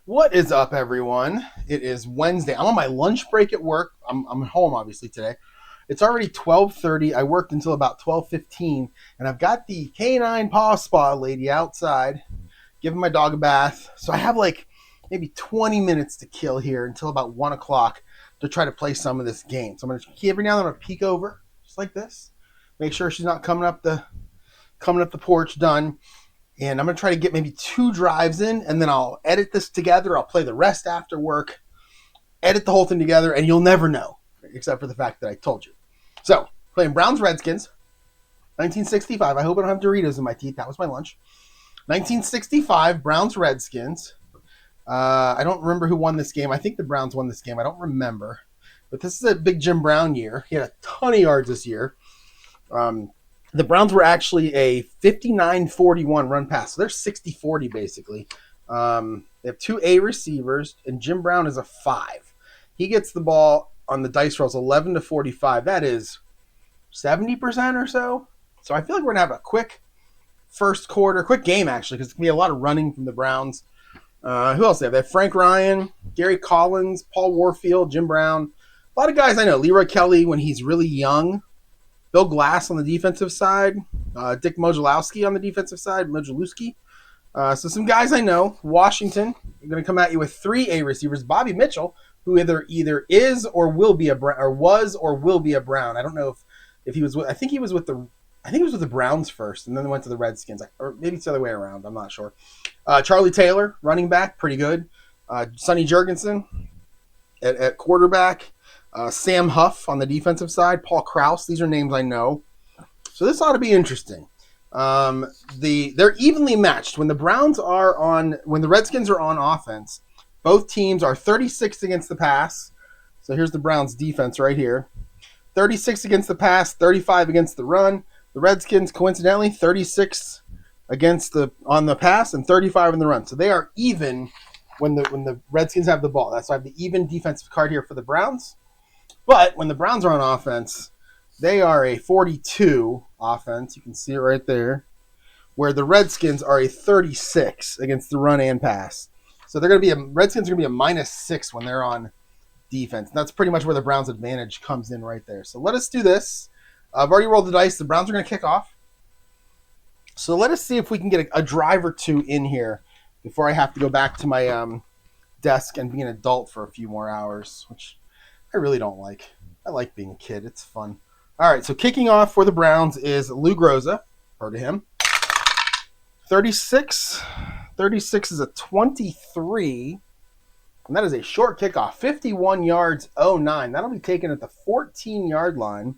What is up, everyone? It is Wednesday. I'm on my lunch break at work. I'm home, obviously, today. It's already 12:30. I worked until about 12:15, and I've got the canine paw spa lady outside giving my dog a bath. So I have like maybe 20 minutes to kill here until about 1 o'clock to try to play some of this game. So I'm going to keep every now and then I'm going to peek over, just like this. Make sure she's not coming up the porch done. And I'm going to try to get maybe 2 drives in, and then I'll edit this together. I'll play the rest after work, edit the whole thing together, and you'll never know, except for the fact that I told you. So, playing Browns-Redskins, 1965. I hope I don't have Doritos in my teeth. That was my lunch. 1965, Browns-Redskins. I don't remember who won this game. I think the Browns won this game. I don't remember. But this is a big Jim Brown year. He had a ton of yards this year. The Browns were actually a 59-41 run pass. So they're 60-40 basically. They have 2 A receivers, and Jim Brown is a 5. He gets the ball on the dice rolls 11-45. That is 70% or so. So I feel like we're going to have a quick first quarter, quick game actually, because it's going to be a lot of running from the Browns. Who else do they have? They have Frank Ryan, Gary Collins, Paul Warfield, Jim Brown. A lot of guys I know. Leroy Kelly when he's really young. Bill Glass on the defensive side, Dick Mojalowski on the defensive side, Mojalowski. So some guys I know. Washington, I'm going to come at you with 3 A receivers. Bobby Mitchell, who either is or will be a Brown, or was or will be a Brown. I don't know if he was with. I think he was with the Browns first, and then they went to the Redskins, or maybe it's the other way around. I'm not sure. Charlie Taylor, running back, pretty good. Sonny Jurgenson at quarterback. Sam Huff on the defensive side, Paul Krause. These are names I know. So this ought to be interesting. They're evenly matched. When the Redskins are on offense, both teams are 36 against the pass. So here's the Browns defense right here. 36 against the pass, 35 against the run. The Redskins, coincidentally, 36 on the pass and 35 in the run. So they are even when the Redskins have the ball. That's why I have the even defensive card here for the Browns. But when the Browns are on offense, they are a 42 offense. You can see it right there. Where the Redskins are a 36 against the run and pass. So Redskins are going to be a -6 when they're on defense. And that's pretty much where the Browns' advantage comes in right there. So let us do this. I've already rolled the dice. The Browns are going to kick off. So let us see if we can get a drive or 2 in here before I have to go back to my desk and be an adult for a few more hours, which I really don't like. I like being a kid. It's fun. All right, so kicking off for the Browns is Lou Groza. Heard of him. 36. 36 is a 23. And that is a short kickoff. 51 yards, 09. That'll be taken at the 14-yard line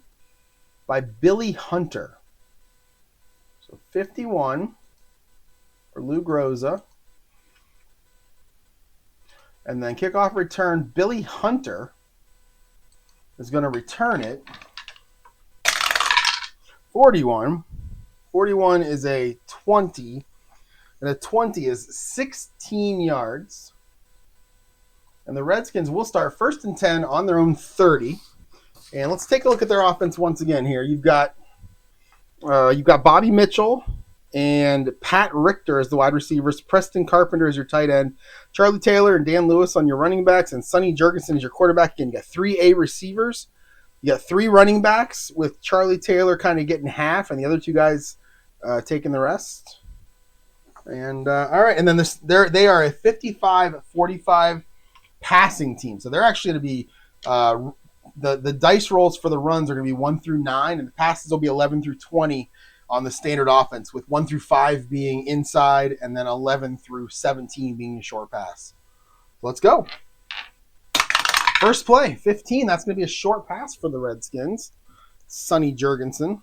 by Billy Hunter. So 51 for Lou Groza. And then kickoff return, Billy Hunter is going to return it. 41. 41 is a 20. And a 20 is 16 yards. And the Redskins will start 1st and 10 on their own 30. And let's take a look at their offense once again here. You've got Bobby Mitchell and Pat Richter as the wide receivers. Preston Carpenter is your tight end. Charlie Taylor and Dan Lewis on your running backs. And Sonny Jurgenson is your quarterback. Again, you got 3 A receivers. You got 3 running backs with Charlie Taylor kind of getting half and the other 2 guys taking the rest. And all right, and then they are a 55-45 passing team. So they're actually going to be the dice rolls for the runs are going to be 1 through 9, and the passes will be 11 through 20 on the standard offense, with 1 through 5 being inside, and then 11 through 17 being a short pass. Let's go. First play, 15. That's going to be a short pass for the Redskins. Sonny Jurgenson.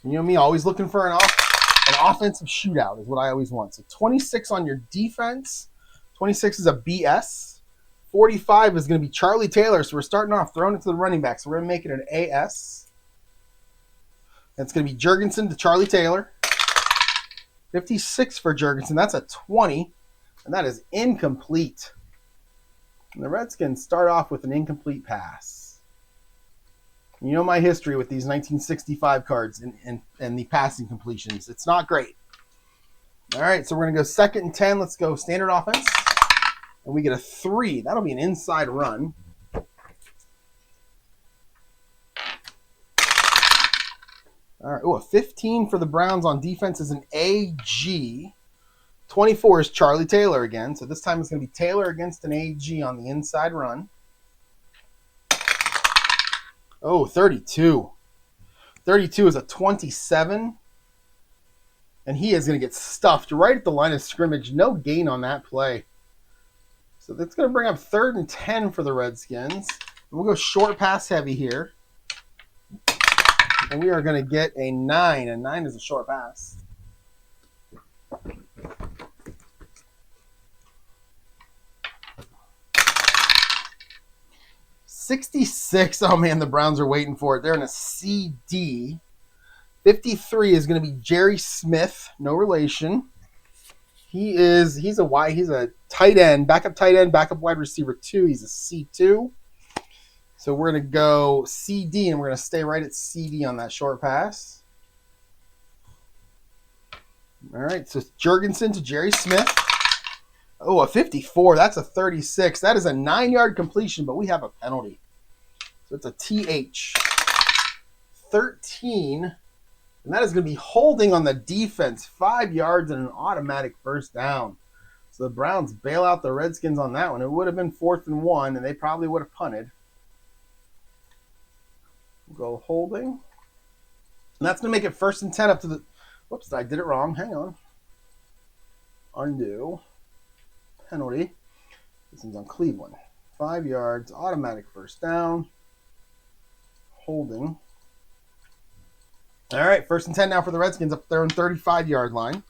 You know me, always looking for an offensive shootout is what I always want. So 26 on your defense. 26 is a BS. 45 is going to be Charlie Taylor. So we're starting off throwing it to the running back. So we're going to make it an AS. That's going to be Jurgenson to Charlie Taylor. 56 for Jurgenson. That's a 20. And that is incomplete. And the Redskins start off with an incomplete pass. You know my history with these 1965 cards and the passing completions. It's not great. All right, so we're going to go 2nd and 10. Let's go standard offense. And we get a 3. That'll be an inside run. All right, a 15 for the Browns on defense is an AG. 24 is Charlie Taylor again. So this time it's going to be Taylor against an AG on the inside run. 32. 32 is a 27. And he is going to get stuffed right at the line of scrimmage. No gain on that play. So that's going to bring up 3rd and 10 for the Redskins. We'll go short pass heavy here. And we are going to get a 9. A 9 is a short pass. $66. Oh, man, the Browns are waiting for it. They're in a CD. 53 is going to be Jerry Smith. No relation. He's a tight end, backup tight end, backup wide receiver 2. He's a C2. So we're going to go CD, and we're going to stay right at CD on that short pass. All right, so Jurgenson to Jerry Smith. A 54. That's a 36. That is a 9-yard completion, but we have a penalty. So it's a TH. 13. And that is going to be holding on the defense. 5 yards and an automatic first down. So the Browns bail out the Redskins on that one. It would have been 4th and 1, and they probably would have punted. We'll go holding. And that's going to make it 1st and 10 up to the... Whoops, I did it wrong. Hang on. Undo. Penalty. This one's on Cleveland. 5 yards, automatic first down. Holding. All right, 1st and 10 now for the Redskins up there on 35-yard line.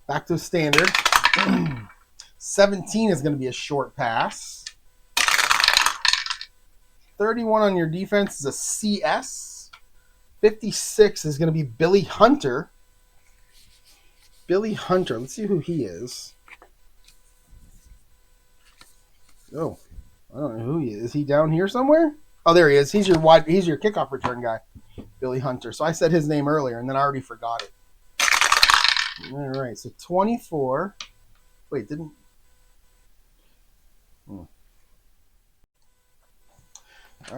Back to standard. 17 is going to be a short pass. 31 on your defense is a CS. 56 is going to be Billy Hunter. Billy Hunter. Let's see who he is. Oh, I don't know who he is. Is he down here somewhere? Oh, there he is. He's your kickoff return guy, Billy Hunter. So I said his name earlier, and then I already forgot it. All right, so 24. Wait, didn't... All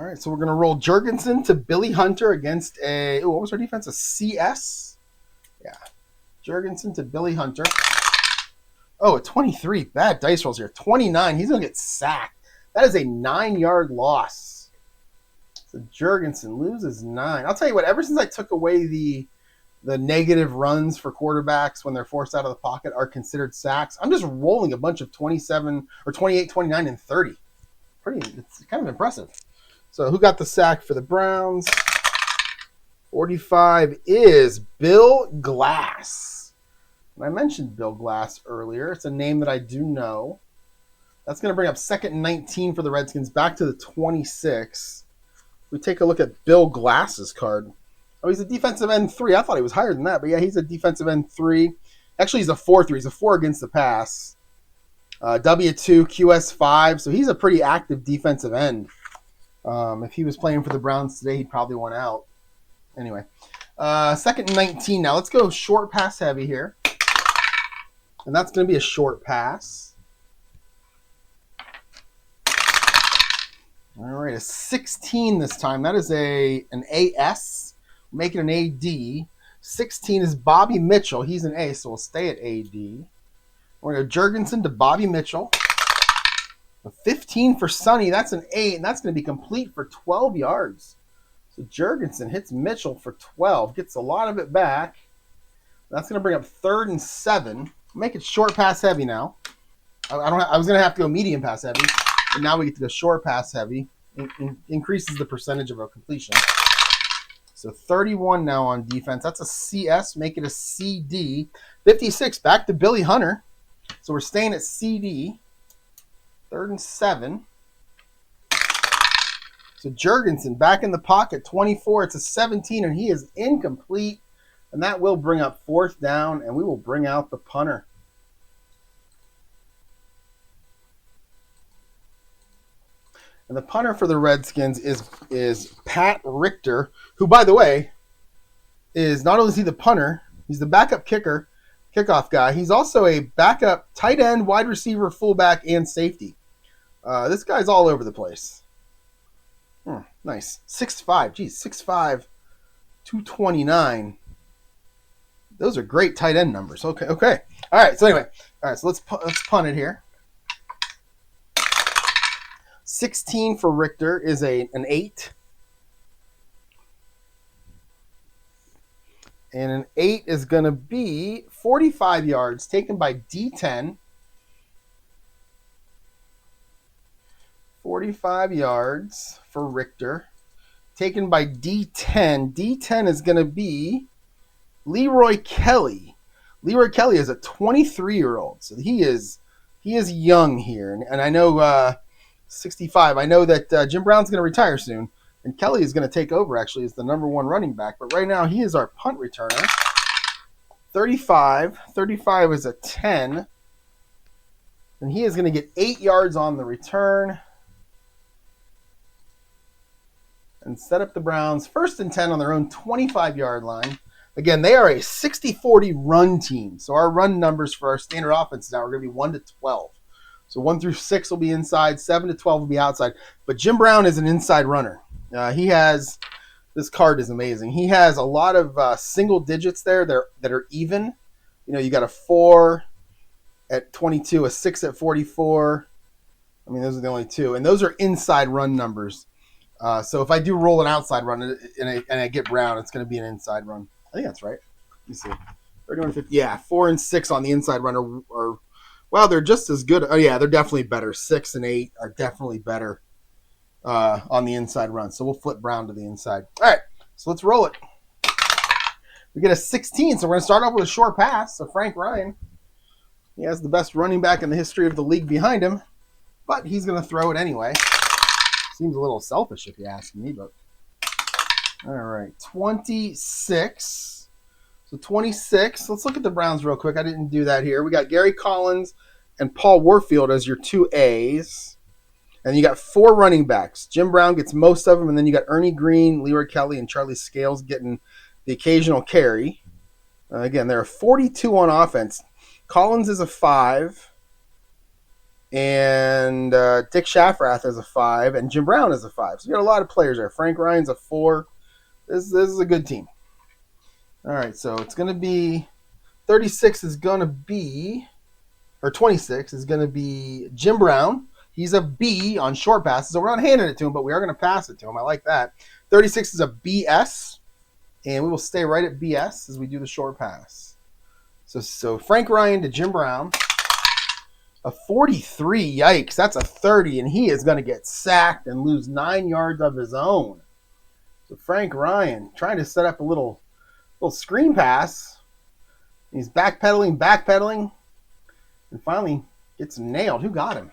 right, so we're going to roll Jurgenson to Billy Hunter against a... what was our defense? A CS? Yeah. Jurgenson to Billy Hunter. A 23. Bad dice rolls here. 29. He's going to get sacked. That is a 9-yard loss. So Jurgenson loses 9. I'll tell you what, ever since I took away the negative runs for quarterbacks when they're forced out of the pocket are considered sacks, I'm just rolling a bunch of 27 or 28, 29, and 30. It's kind of impressive. So who got the sack for the Browns? 45 is Bill Glass. And I mentioned Bill Glass earlier. It's a name that I do know. That's going to bring up 2nd and 19 for the Redskins, back to the 26. We take a look at Bill Glass's card. Oh, he's a defensive end 3. I thought he was higher than that, but yeah, he's a defensive end 3. Actually, he's a 4-3. He's a 4 against the pass. W2, QS5. So he's a pretty active defensive end. If he was playing for the Browns today, he'd probably want out. Anyway, 2nd and 19 now. Let's go short pass heavy here. And that's going to be a short pass. All right, a 16 this time. That is an AS. Make it an AD. 16 is Bobby Mitchell. He's an A, so we'll stay at AD. We're going to go Jurgenson to Bobby Mitchell. A 15 for Sonny. That's an 8, and that's going to be complete for 12 yards. So Jurgenson hits Mitchell for 12. Gets a lot of it back. That's going to bring up 3rd and 7. Make it short pass heavy now. I was going to have to go medium pass heavy. And now we get to go short pass heavy. Increases the percentage of a completion. So 31 now on defense. That's a CS. Make it a CD. 56, back to Billy Hunter. So we're staying at CD. 3rd and 7. So Jurgenson back in the pocket. 24. It's a 17, and he is incomplete. And that will bring up 4th down, and we will bring out the punter. And the punter for the Redskins is Pat Richter, who, by the way, is not only is he the punter, he's the backup kicker, kickoff guy. He's also a backup tight end, wide receiver, fullback, and safety. This guy's all over the place. Nice. 6'5". Geez, 6'5", 229. Those are great tight end numbers. Okay. All right. So anyway, let's punt it here. 16 for Richter is an 8. And an 8 is going to be 45 yards taken by D10. 45 yards for Richter taken by D10. D10 is going to be Leroy Kelly. Leroy Kelly is a 23-year-old. So he is young here. And I know 65. I know that Jim Brown's going to retire soon. And Kelly is going to take over, actually, as the number 1 running back. But right now, he is our punt returner. 35. 35 is a 10. And he is going to get 8 yards on the return. And set up the Browns 1st and 10 on their own 25-yard line. Again, they are a 60-40 run team. So our run numbers for our standard offense now are going to be 1 to 12. So 1 through 6 will be inside, 7 to 12 will be outside. But Jim Brown is an inside runner. This card is amazing. He has a lot of single digits there that are even. You got a 4 at 22, a 6 at 44. I mean, those are the only two. And those are inside run numbers. So if I do roll an outside run and I get Brown, it's going to be an inside run. I think that's right. Let me see. 31, 50. Yeah, 4 and 6 on the inside run are well, they're just as good. Oh, yeah, they're definitely better. 6 and 8 are definitely better on the inside run. So we'll flip Brown to the inside. All right, so let's roll it. We get a 16, so we're going to start off with a short pass. So Frank Ryan, he has the best running back in the history of the league behind him, but he's going to throw it anyway. Seems a little selfish if you ask me, but all right, 26. So 26, let's look at the Browns real quick. I didn't do that here. We got Gary Collins and Paul Warfield as your 2 A's. And you got 4 running backs. Jim Brown gets most of them, and then you got Ernie Green, Leroy Kelly, and Charlie Scales getting the occasional carry. Again, there are 42 on offense. Collins is a 5, and Dick Shafrath is a 5, and Jim Brown is a 5. So you got a lot of players there. Frank Ryan's a 4. This is a good team. All right, so it's going to be 36 is going to be, or 26 is going to be Jim Brown. He's a B on short passes, so we're not handing it to him, but we are going to pass it to him. I like that. 36 is a BS, and we will stay right at BS as we do the short pass. So Frank Ryan to Jim Brown. A 43, yikes, that's a 30, and he is going to get sacked and lose 9 yards of his own. So Frank Ryan trying to set up a little screen pass. He's backpedaling, and finally gets nailed. Who got him?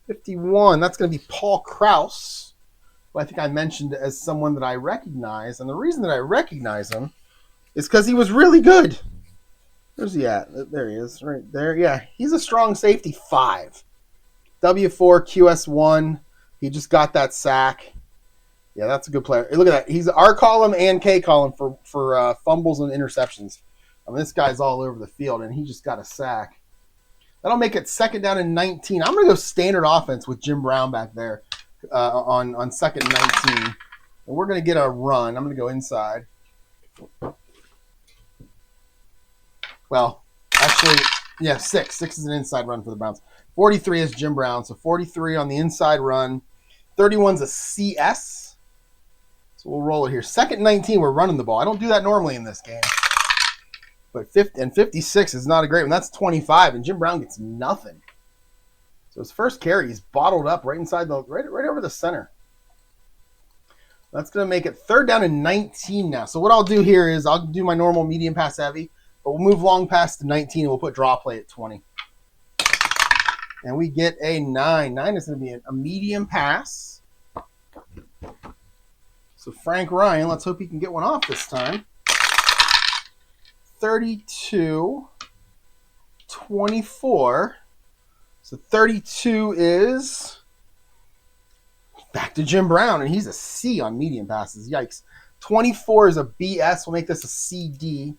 51. That's going to be Paul Krause, who I think I mentioned as someone that I recognize. And the reason that I recognize him is because he was really good. Where's he at? There he is, right there. Yeah, he's a strong safety 5. W4, QS1. He just got that sack. Yeah, that's a good player. Look at that. He's R column and K column for fumbles and interceptions. I mean, this guy's all over the field, and he just got a sack. That'll make it 2nd down and 19. I'm going to go standard offense with Jim Brown back there on 2nd and 19. And we're going to get a run. I'm going to go inside. Well, actually, yeah, 6. 6 is an inside run for the Browns. 43 is Jim Brown, so 43 on the inside run. 31's a CS. So we'll roll it here. 2nd and 19, we're running the ball. I don't do that normally in this game. But 56 is not a great one. That's 25, and Jim Brown gets nothing. So his first carry, he's bottled up right inside right over the center. That's going to make it 3rd down and 19 now. So what I'll do here is I'll do my normal medium pass heavy, but we'll move long pass to 19, and we'll put draw play at 20. And we get a 9. 9 is going to be a medium pass. So Frank Ryan, let's hope he can get one off this time. 32, 24. So 32 is back to Jim Brown, and he's a C on medium passes. Yikes. 24 is a BS. We'll make this a CD.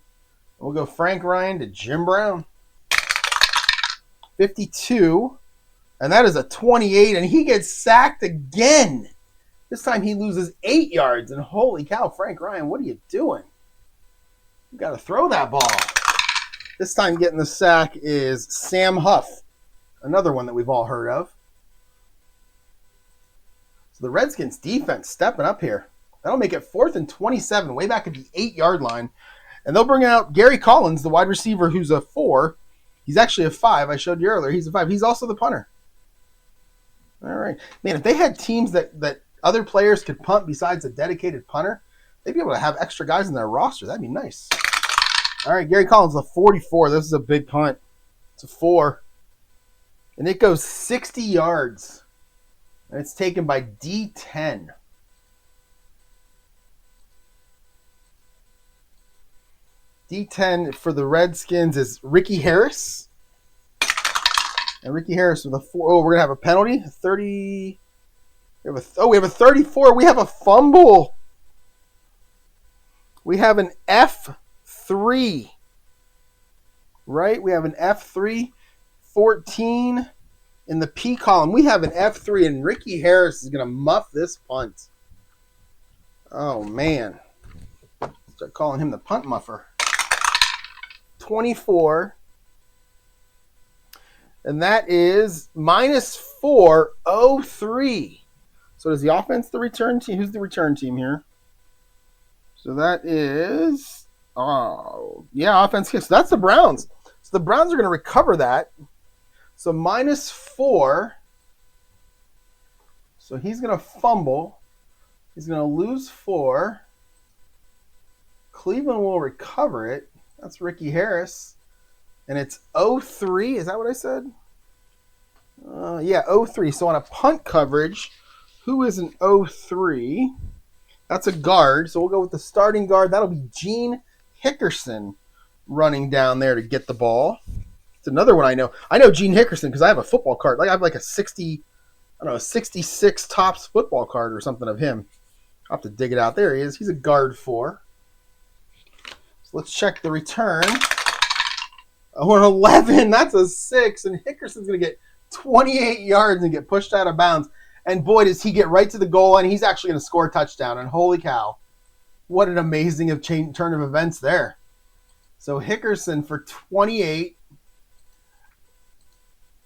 We'll go Frank Ryan to Jim Brown. 52, and that is a 28, and he gets sacked again. This time he loses 8 yards, and holy cow, Frank Ryan, what are you doing? You got to throw that ball. This time getting the sack is Sam Huff, another one that we've all heard of. So the Redskins defense stepping up here. That'll make it 4th and 27, way back at the 8-yard line. And they'll bring out Gary Collins, the wide receiver, who's a 4. He's actually a 5. I showed you earlier. He's a 5. He's also the punter. All right. Man, if they had teams that other players could punt besides a dedicated punter, they'd be able to have extra guys in their roster. That'd be nice. All right, Gary Collins, a 44. This is a big punt. It's a 4. And it goes 60 yards. And it's taken by D10. D10 for the Redskins is Ricky Harris. And Ricky Harris with a 4. Oh, we're going to have a penalty. 30. We have a 34. We have a fumble. We have an F3. Right? We have an F3. 14 in the P column. We have an F3, and Ricky Harris is going to muff this punt. Oh, man. Start calling him the punt muffer. 24. And that is minus 403. So does the offense the return team? Who's the return team here? So that is, offense kicks. So that's the Browns. So the Browns are going to recover that. So minus 4. So he's going to fumble. He's going to lose 4. Cleveland will recover it. That's Ricky Harris. And it's 0-3. Is that what I said? 0-3. So on a punt coverage, who is an 0-3? That's a guard. So we'll go with the starting guard. That'll be Gene Hickerson running down there to get the ball. It's another one I know. I know Gene Hickerson because I have a football card. I have like a 66 Topps football card or something of him. I'll have to dig it out. There he is. He's a guard 4. Let's check the return. Oh, an 11. That's a 6. And Hickerson's going to get 28 yards and get pushed out of bounds. And boy, does he get right to the goal line. He's actually going to score a touchdown. And holy cow, what an amazing turn of events there. So Hickerson for 28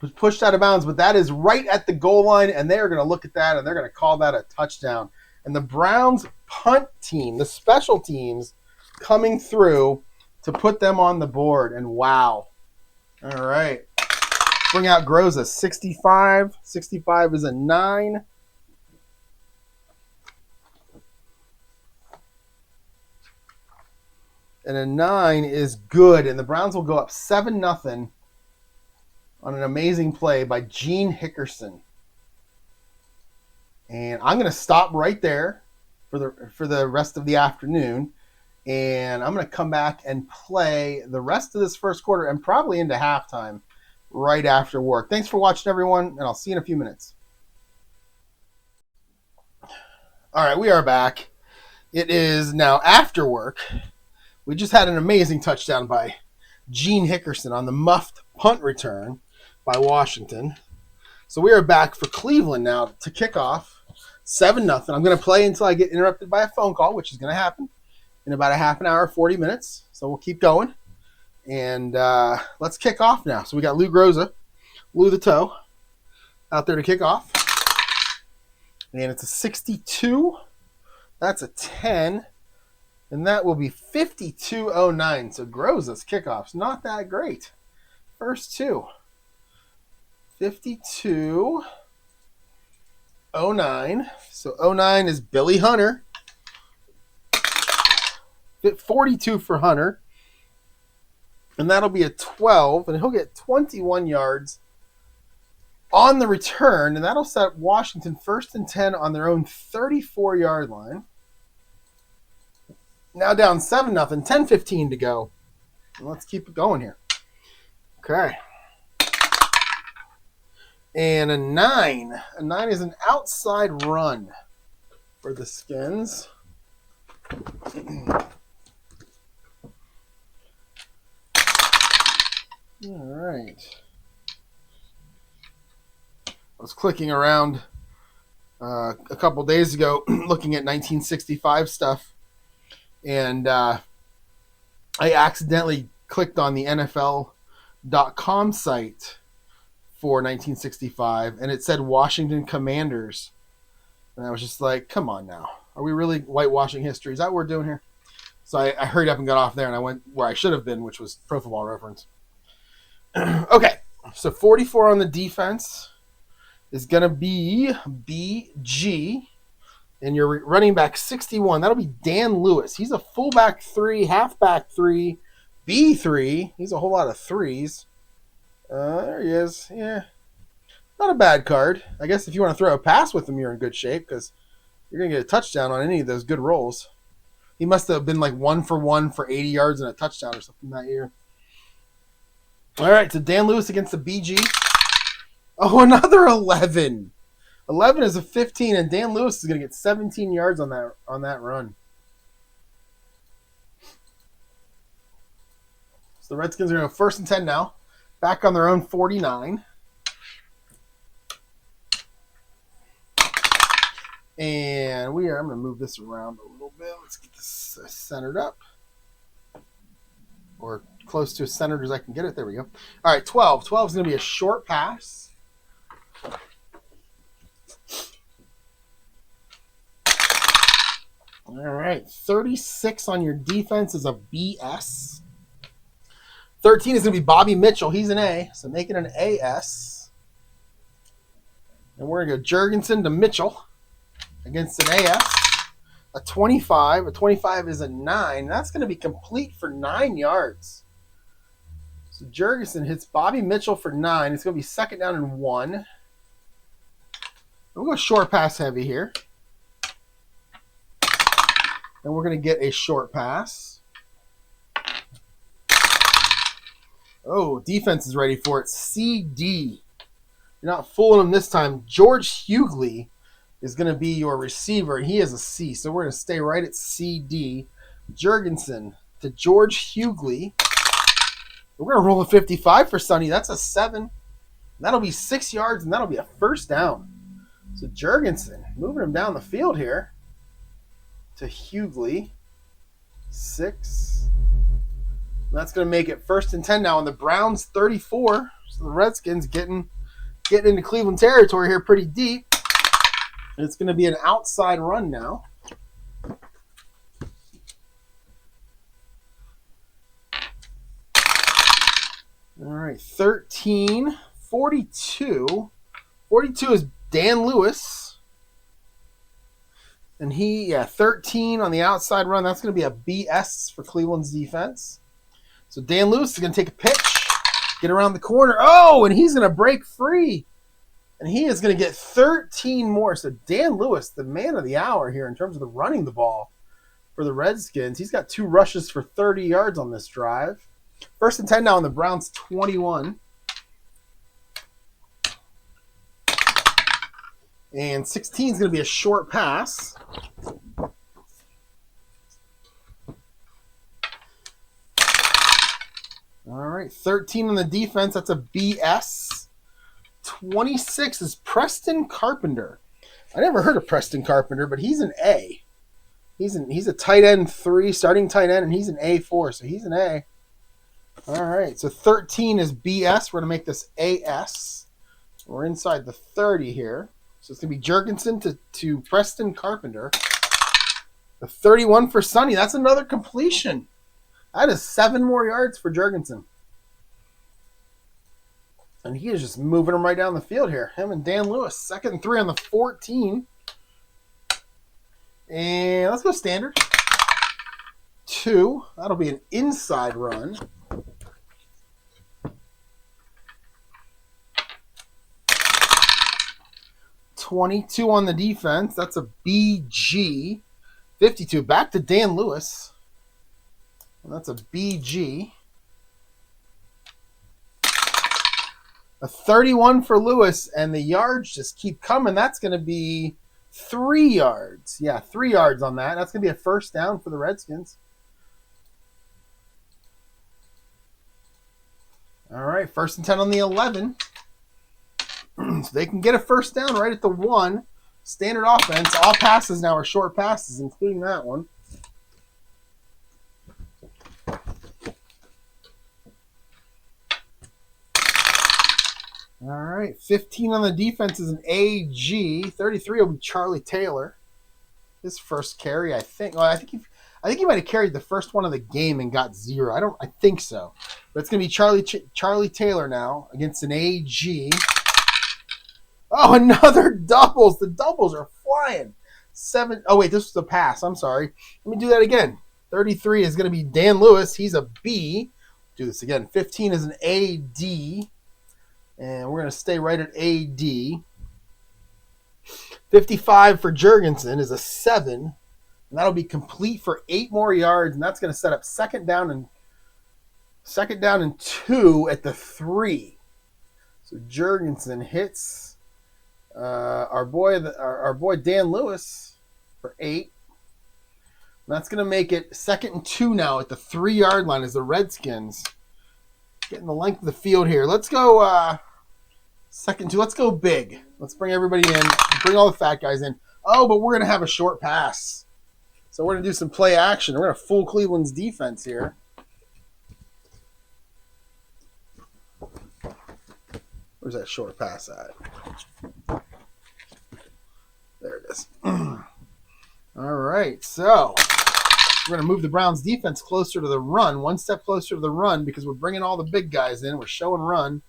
was pushed out of bounds, but that is right at the goal line. And they're going to look at that, and they're going to call that a touchdown. And the Browns punt team, the special teams, coming through to put them on the board. And wow. All right. Bring out Groza. 65. 65 is a 9. And a 9 is good. And the Browns will go up 7-0 on an amazing play by Gene Hickerson. And I'm going to stop right there for the rest of the afternoon. And I'm going to come back and play the rest of this first quarter and probably into halftime right after work. Thanks for watching, everyone, and I'll see you in a few minutes. All right, we are back. It is now after work. We just had an amazing touchdown by Gene Hickerson on the muffed punt return by Washington. So we are back for Cleveland now to kick off 7-0. I'm going to play until I get interrupted by a phone call, which is going to happen in about a half an hour, 40 minutes. So we'll keep going. And let's kick off now. So we got Lou Groza, Lou the Toe, out there to kick off. And it's a 62. That's a 10. And that will be 52-09. So Groza's kickoff's not that great. First 2. 52-09. So 09 is Billy Hunter. 42 for Hunter. And that'll be a 12. And he'll get 21 yards on the return. And that'll set Washington 1st and 10 on their own 34-yard line. Now down 7-0. 10-15 to go. And let's keep it going here. Okay. And a 9. A 9 is an outside run for the Skins. All right. I was clicking around a couple days ago looking at 1965 stuff, and I accidentally clicked on the NFL.com site for 1965, and it said Washington Commanders. And I was just like, come on now. Are we really whitewashing history? Is that what we're doing here? So I hurried up and got off there, and I went where I should have been, which was Pro Football Reference. Okay, so 44 on the defense is going to be BG. And your running back 61, that'll be Dan Lewis. He's a fullback 3, halfback 3, B3. He's a whole lot of 3s. There he is. Yeah. Not a bad card. I guess if you want to throw a pass with him, you're in good shape because you're going to get a touchdown on any of those good rolls. He must have been like 1 for 1 for 80 yards and a touchdown or something that year. All right, so Dan Lewis against the BG. Oh, another 11. 11 is a 15, and Dan Lewis is going to get 17 yards on that run. So the Redskins are going to go 1st and 10 now. Back on their own 49. And I'm going to move this around a little bit. Let's get this centered up. Or close to as centered as I can get it. There we go. All right, 12. 12 is going to be a short pass. All right, 36 on your defense is a BS. 13 is going to be Bobby Mitchell. He's an A, so make it an AS. And we're going to go Jurgenson to Mitchell against an AS. A 25. A 25 is a 9. That's going to be complete for 9 yards. So Jurgenson hits Bobby Mitchell for 9. It's going to be 2nd down and 1. We'll go short pass heavy here. And we're going to get a short pass. Oh, defense is ready for it. CD. You're not fooling them this time. George Hughley is going to be your receiver. He is a C, so we're going to stay right at CD. Jurgenson to George Hughley. We're going to roll a 55 for Sonny. That's a 7. That'll be 6 yards, and that'll be a 1st down. So Jurgenson moving him down the field here to Hughley. 6. And that's going to make it 1st and 10 now on the Browns 34. So the Redskins getting into Cleveland territory here pretty deep. And it's going to be an outside run now. All right, 13, 42. 42 is Dan Lewis. And 13 on the outside run. That's going to be a BS for Cleveland's defense. So Dan Lewis is going to take a pitch, get around the corner. Oh, and he's going to break free. And he is going to get 13 more. So Dan Lewis, the man of the hour here in terms of the running the ball for the Redskins. He's got 2 rushes for 30 yards on this drive. 1st and 10 now on the Browns 21. And 16 is going to be a short pass. All right, 13 on the defense. That's a BS. 26 is Preston Carpenter. I never heard of Preston Carpenter, but he's an A. He's a tight end 3, starting tight end, and he's an A4, so he's an A. All right, so 13 is BS. We're going to make this AS. We're inside the 30 here. So it's going to be Jurgenson to Preston Carpenter. The 31 for Sonny. That's another completion. That is 7 more yards for Jurgenson. And he is just moving them right down the field here. Him and Dan Lewis. 2nd and 3 on the 14. And let's go standard. 2. That'll be an inside run. $22 on the defense. That's a BG. 52. Back to Dan Lewis. And that's a BG. A 31 for Lewis, and the yards just keep coming. That's going to be 3 yards. Yeah, 3 yards on that. That's going to be a first down for the Redskins. All right, 1st and 10 on the 11. So they can get a first down right at the 1. Standard offense. All passes now are short passes, including that one. All right, 15 on the defense is an AG. 33 will be Charlie Taylor. His first carry, I think. Well, I think he might have carried the first one of the game and got 0. I think so. But it's going to be Charlie Taylor now against an AG. Oh, another doubles. The doubles are flying. 7. Oh, wait, this was a pass. I'm sorry. Let me do that again. 33 is going to be Dan Lewis. He's a B. Do this again. 15 is an AD. And we're going to stay right at AD. 55 for Jurgenson is a 7. And that'll be complete for 8 more yards. And that's going to set up second down and 2 at the 3. So Jurgenson hits our boy Dan Lewis for 8. And that's going to make it 2nd and 2 now at the 3-yard line as the Redskins getting the length of the field here. Let's go 2nd and 2. Let's go big. Let's bring everybody in. Bring all the fat guys in. Oh, but we're going to have a short pass. So we're going to do some play action. We're going to fool Cleveland's defense here. Where's that short pass at? There it is. All right. So we're going to move the Browns defense closer to the run. 1 step closer to the run because we're bringing all the big guys in. We're showing run.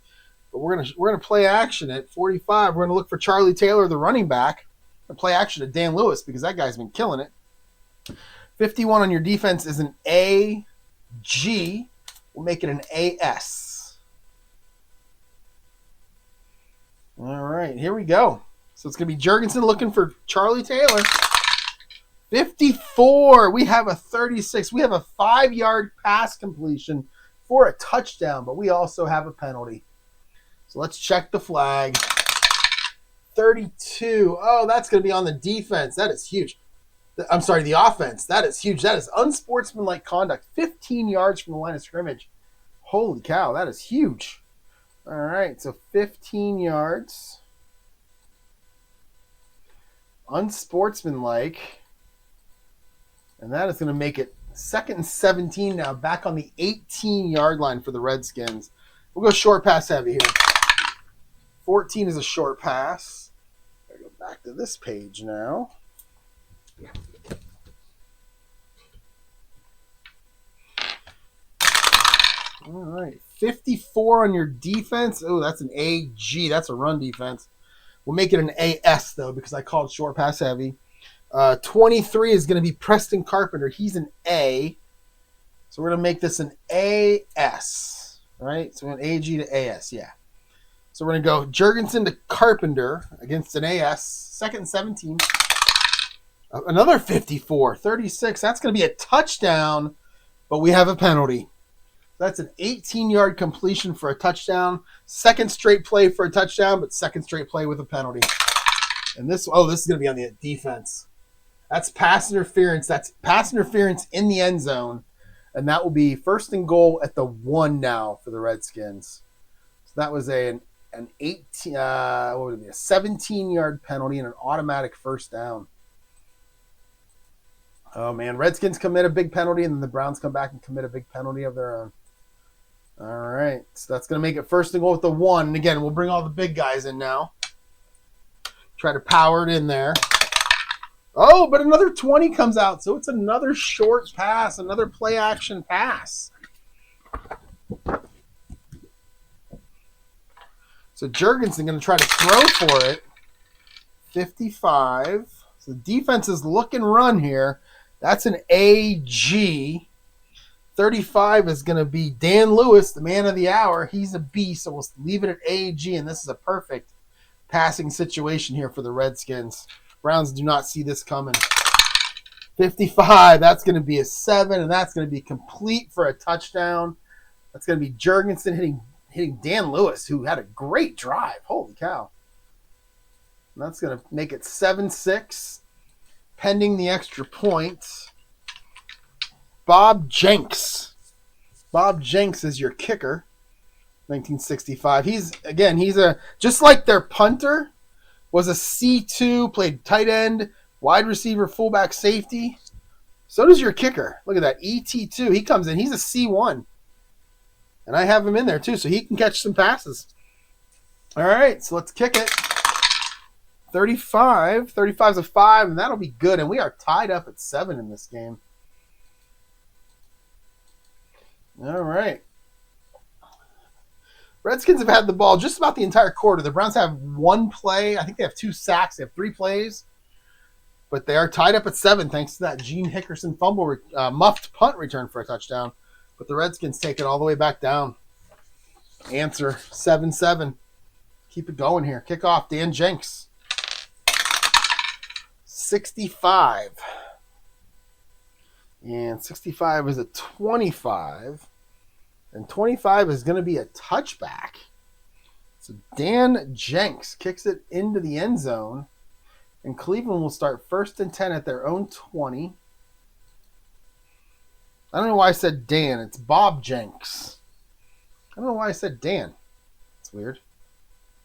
But we're gonna play action at 45. We're gonna look for Charlie Taylor, the running back. We're gonna play action at Dan Lewis because that guy's been killing it. 51 on your defense is an AG. We'll make it an AS. All right, here we go. So it's gonna be Jurgenson looking for Charlie Taylor. 54. We have a 36. We have a 5-yard pass completion for a touchdown, but we also have a penalty. So let's check the flag. 32. Oh, that's going to be on the defense. That is huge. I'm sorry, the offense. That is huge. That is unsportsmanlike conduct. 15 yards from the line of scrimmage. Holy cow, that is huge. All right, so 15 yards. Unsportsmanlike. And that is going to make it 2nd and 17 now, back on the 18-yard line for the Redskins. We'll go short pass heavy here. 14 is a short pass. Gotta go back to this page now. All right. 54 on your defense. Oh, that's an AG. That's a run defense. We'll make it an AS, though, because I called short pass heavy. 23 is going to be Preston Carpenter. He's an A. So we're going to make this an AS. Right? So an AG to AS, yeah. So we're going to go Jurgenson to Carpenter against an AS. 2nd and 17. Another 54. 36. That's going to be a touchdown, but we have a penalty. That's an 18-yard completion for a touchdown. 2nd straight play for a touchdown, but 2nd straight play with a penalty. And this is going to be on the defense. That's pass interference. That's pass interference in the end zone. And that will be 1st and goal at the 1 now for the Redskins. So that was a 17-yard penalty and an automatic first down. Oh, man. Redskins commit a big penalty, and then the Browns come back and commit a big penalty of their own. All right. So that's going to make it 1st and goal with the 1. And again, we'll bring all the big guys in now. Try to power it in there. Oh, but another 20 comes out. So it's another short pass, another play action pass. So Jurgenson going to try to throw for it. 55. So the defense is look and run here. That's an AG. 35 is going to be Dan Lewis, the man of the hour. He's a B, so we'll leave it at AG, and this is a perfect passing situation here for the Redskins. Browns do not see this coming. 55, that's going to be a 7, and that's going to be complete for a touchdown. That's going to be Jurgenson hitting Dan Lewis, who had a great drive. Holy cow. And that's going to make it 7-6, pending the extra point. Bob Jenks. Bob Jenks is your kicker. 1965. He's just like their punter was a C2, played tight end, wide receiver, fullback, safety. So does your kicker. Look at that, ET2. He comes in. He's a C1. And I have him in there too, so he can catch some passes. All right, so let's kick it. 35. 35 is a 5, and that'll be good. And we are tied up at 7 in this game. All right. Redskins have had the ball just about the entire quarter. The Browns have one play. I think they have 2 sacks. They have 3 plays. But they are tied up at 7 thanks to that Gene Hickerson fumble, muffed punt return for a touchdown. But the Redskins take it all the way back down. Answer 7-7. Keep it going here. Kickoff, Dan Jenks. 65. And 65 is a 25. And 25 is going to be a touchback. So Dan Jenks kicks it into the end zone. And Cleveland will start 1st and 10 at their own 20. I don't know why I said Dan. It's Bob Jenks. I don't know why I said Dan. It's weird.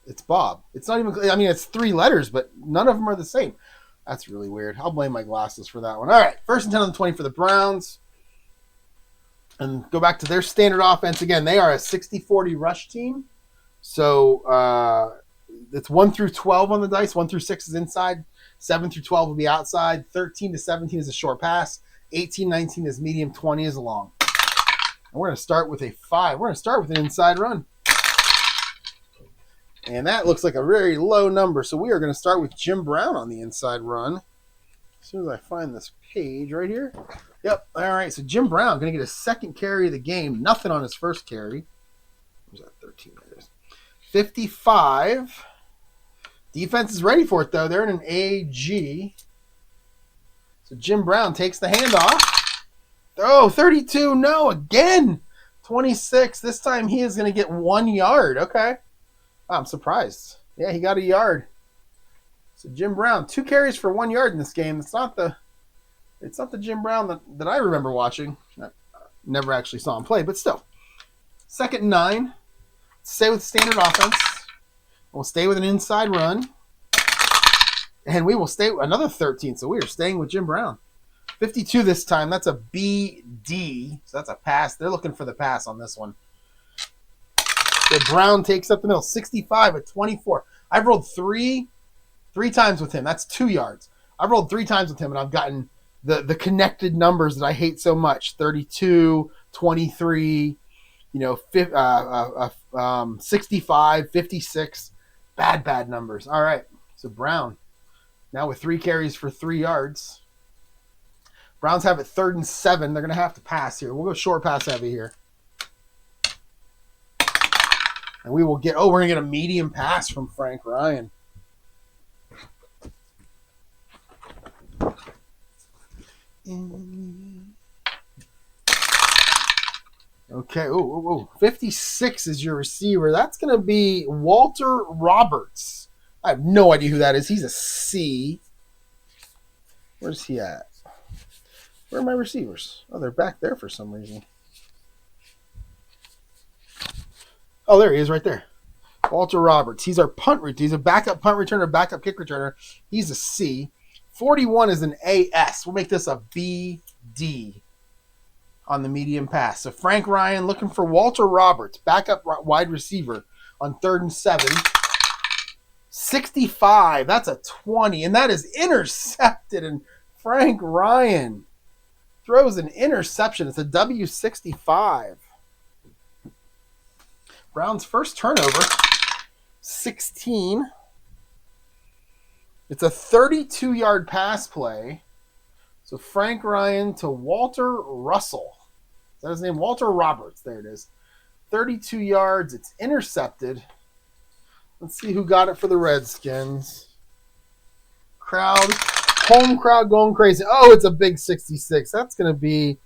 It's Bob. It's not even, I mean, it's 3 letters, but none of them are the same. That's really weird. I'll blame my glasses for that one. All right, 1st and 10 on the 20 for the Browns. And go back to their standard offense. Again, they are a 60-40 rush team. So it's 1 through 12 on the dice. 1 through 6 is inside. 7 through 12 will be outside. 13 to 17 is a short pass. 18-19 is medium. 20 is long. And we're going to start with a 5. We're going to start with an inside run. And that looks like a very low number. So we are going to start with Jim Brown on the inside run. As soon as I find this page right here. Yep. All right. So Jim Brown going to get his 2nd carry of the game. Nothing on his 1st carry. Where's that? 13 minutes. 55. Defense is ready for it, though. They're in an AG. So Jim Brown takes the handoff. Oh, 32. No, again. 26. This time he is going to get 1 yard. Okay. I'm surprised. Yeah, he got a yard. So Jim Brown, 2 carries for 1 yard in this game. It's not the Jim Brown that I remember watching. I never actually saw him play, but still. 2nd and 9. Stay with standard offense. We'll stay with an inside run. And we will stay another 13. So we are staying with Jim Brown. 52 this time. That's a BD. So that's a pass. They're looking for the pass on this one. So Brown takes up the middle. 65 at 24. I've rolled three times with him. That's 2 yards. I've rolled 3 times with him, and I've gotten the connected numbers that I hate so much. 32, 23, 65, 56. Bad numbers. All right. So Brown now with 3 carries for 3 yards. Browns have it 3rd and 7. They're going to have to pass here. We'll go short pass heavy here. And we will get, we're going to get a medium pass from Frank Ryan. Okay, 56 is your receiver. That's going to be Walter Roberts. I have no idea who that is. He's a C. Where's he at? Where are my receivers? Oh, they're back there for some reason. Oh, there he is right there. Walter Roberts. He's our punt returner. He's a backup punt returner, backup kick returner. He's a C. 41 is an AS. We'll make this a BD on the medium pass. So Frank Ryan looking for Walter Roberts, backup wide receiver on 3rd and 7. 65. That's a 20. And that is intercepted. And Frank Ryan throws an interception. It's a W65. Brown's first turnover, 16. It's a 32-yard pass play. So Frank Ryan to Walter Russell. Is that his name? Walter Roberts. There it is. 32 yards. It's intercepted. Let's see who got it for the Redskins. Home crowd going crazy. Oh, it's a big 66. That's going to be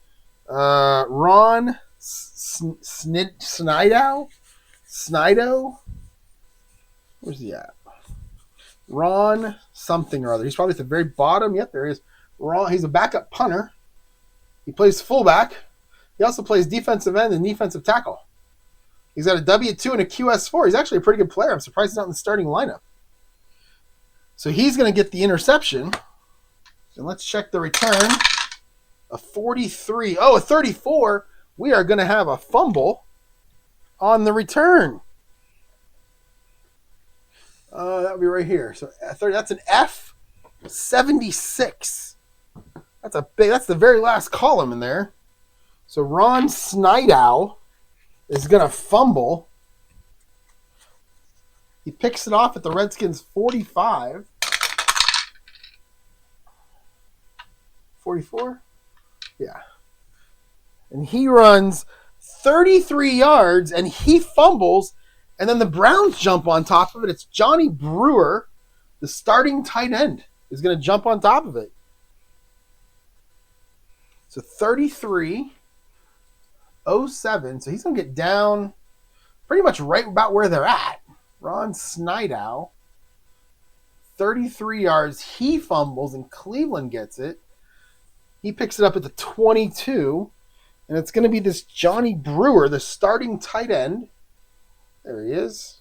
Ron Snidow. Snido. Where's he at? Ron something or other. He's probably at the very bottom. Yep, there he is. Ron. He's a backup punter. He plays fullback. He also plays defensive end and defensive tackle. He's got a W2 and a QS4. He's actually a pretty good player. I'm surprised he's not in the starting lineup. So he's going to get the interception. And let's check the return. A 43. Oh, a 34. We are going to have a fumble on the return. That would be right here. So that's an F76. That's the very last column in there. So Ron Snidow is going to fumble. He picks it off at the Redskins 45. 44? Yeah. And he runs 33 yards and he fumbles, and then the Browns jump on top of it. It's Johnny Brewer, the starting tight end, is going to jump on top of it. So 33-07. So he's going to get down pretty much right about where they're at. Ron Snidow, 33 yards. He fumbles and Cleveland gets it. He picks it up at the 22. And it's going to be this Johnny Brewer, the starting tight end. There he is.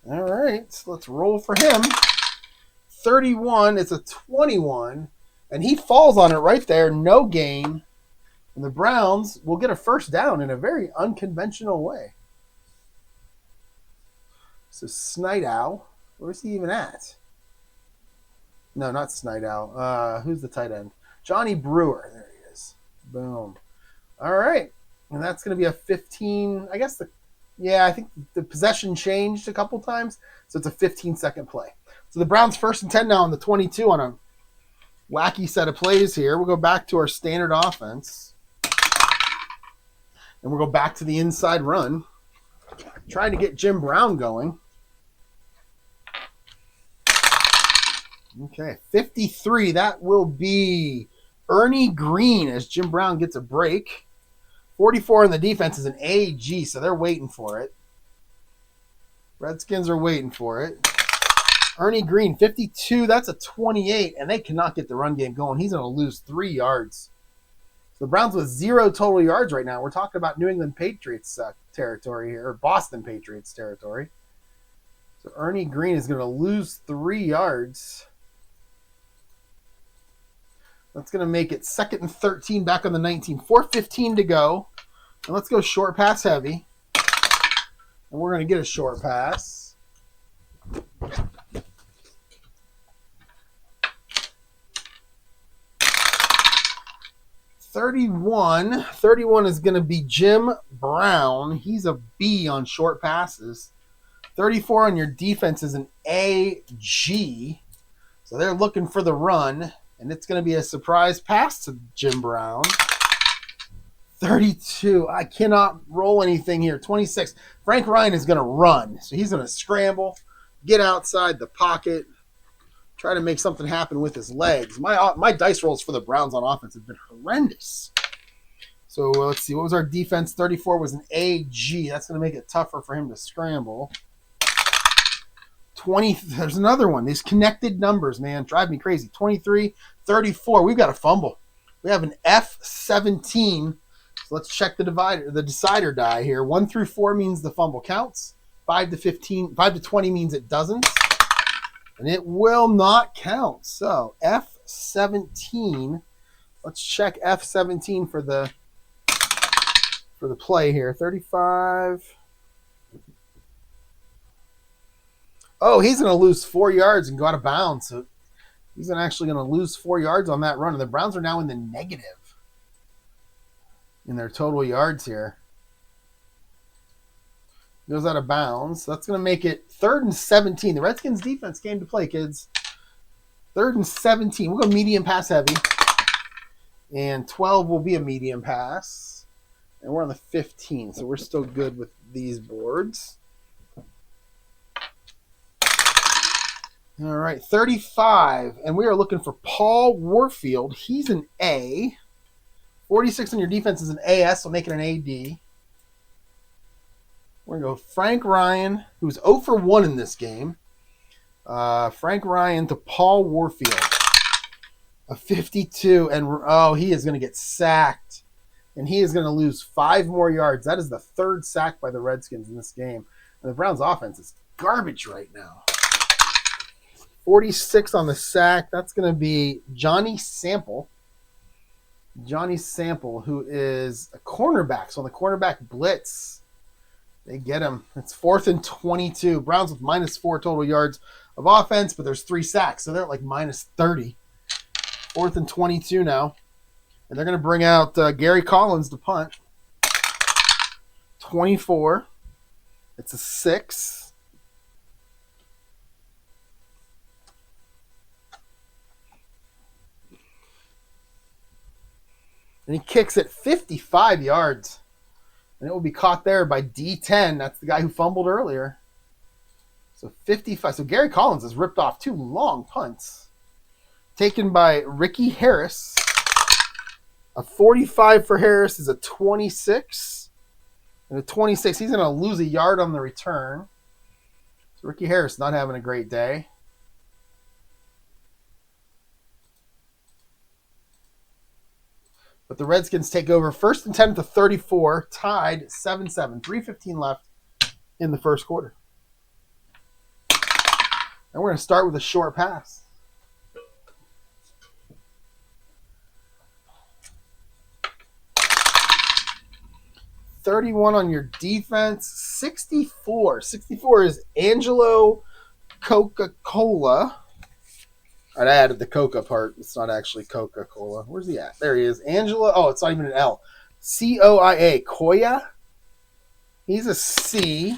All right, so let's roll for him. 31, it's a 21. And he falls on it right there, no gain. And the Browns will get a first down in a very unconventional way. So Snidow, where's he even at? No, not Snidow. Who's the tight end? Johnny Brewer. There he is. Boom. All right. And that's going to be a 15. I think the possession changed a couple times. So it's a 15-second play. So the Browns 1st and 10 now on the 22 on a wacky set of plays here. We'll go back to our standard offense. And we'll go back to the inside run. Trying to get Jim Brown going. Okay, 53. That will be Ernie Green as Jim Brown gets a break. 44 in the defense is an AG, so they're waiting for it. Redskins are waiting for it. Ernie Green, 52. That's a 28, and they cannot get the run game going. He's going to lose 3 yards. So the Browns with 0 total yards right now. We're talking about New England Patriots territory here, or Boston Patriots territory. So Ernie Green is going to lose 3 yards. That's going to make it 2nd and 13 back on the 19. 4:15 to go. And let's go short pass heavy. And we're going to get a short pass. $31 is going to be Jim Brown. He's a B on short passes. 34 on your defense is an AG. So they're looking for the run. And it's going to be a surprise pass to Jim Brown. 32. I cannot roll anything here. 26. Frank Ryan is going to run. So he's going to scramble, get outside the pocket, try to make something happen with his legs. My dice rolls for the Browns on offense have been horrendous. So let's see. What was our defense? 34 was an AG. That's going to make it tougher for him to scramble. 20. There's another one. These connected numbers, man, drive me crazy. 23, 34. We've got a fumble. We have an F17. So let's check the decider die here. 1 through 4 means the fumble counts. 5 to 20 means it doesn't. And it will not count. So F17. Let's check F17 for the play here. 35. Oh, he's going to lose 4 yards and go out of bounds. So he's actually going to lose 4 yards on that run. And the Browns are now in the negative in their total yards here. Goes out of bounds. That's going to make it 3rd and 17. The Redskins defense came to play, kids. 3rd and 17. We'll go medium pass heavy. And 12 will be a medium pass. And we're on the 15, so we're still good with these boards. All right, 35, and we are looking for Paul Warfield. He's an A. 46 on your defense is an AS, so make it an AD. We're going to go Frank Ryan, who's 0 for 1 in this game. Frank Ryan to Paul Warfield. A 52, and he is going to get sacked. And he is going to lose 5 more yards. That is the 3rd sack by the Redskins in this game. And the Browns' offense is garbage right now. 46 on the sack. That's going to be Johnny Sample. Johnny Sample, who is a cornerback. So on the cornerback blitz, they get him. It's 4th and 22. Browns with -4 total yards of offense, but there's 3 sacks. So they're at like -30. 4th and 22 now. And they're going to bring out Gary Collins to punt. 24. It's a 6. And he kicks it 55 yards. And it will be caught there by D10. That's the guy who fumbled earlier. So 55. So Gary Collins has ripped off 2 long punts. Taken by Ricky Harris. A 45 for Harris is a 26. And a 26, he's going to lose a yard on the return. So Ricky Harris not having a great day. But the Redskins take over 1st and 10 to 34, tied 7-7. 3:15 left in the first quarter. And we're going to start with a short pass. $31 on your defense. 64. 64 is Angelo Coca-Cola. All right, I added the Coca part. It's not actually Coca-Cola. Where's he at? There he is. Angelo. Oh, it's not even an L. C-O-I-A. Koya. He's a C.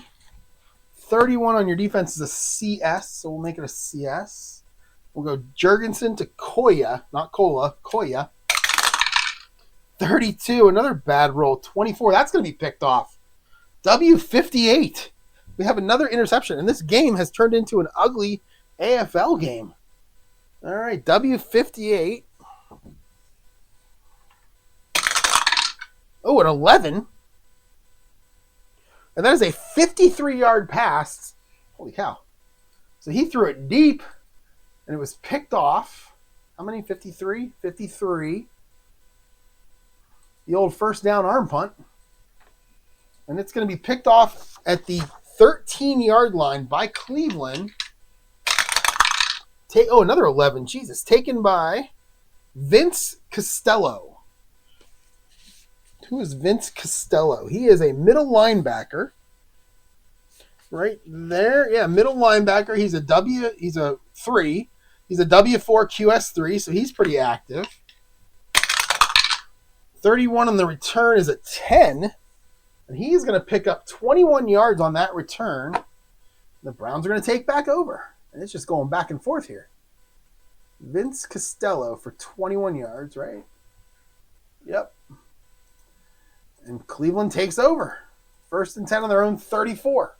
31 on your defense is a CS, so we'll make it a CS. We'll go Jurgenson to Koya. Not Cola. Koya. 32. Another bad roll. 24. That's going to be picked off. W58. We have another interception, and this game has turned into an ugly AFL game. All right, W58. Oh, an 11. And that is a 53-yard pass. Holy cow. So he threw it deep, and it was picked off. How many? 53? 53. The old first down arm punt. And it's going to be picked off at the 13-yard line by Cleveland. Another 11. Jesus. Taken by Vince Costello. Who is Vince Costello? He is a middle linebacker. Right there. Yeah, middle linebacker. He's a 3. He's a W4 QS3, so he's pretty active. 31 on the return is a 10. And he's going to pick up 21 yards on that return. The Browns are going to take back over. And it's just going back and forth here. Vince Costello for 21 yards, right? Yep. And Cleveland takes over. 1st and 10 on their own 34.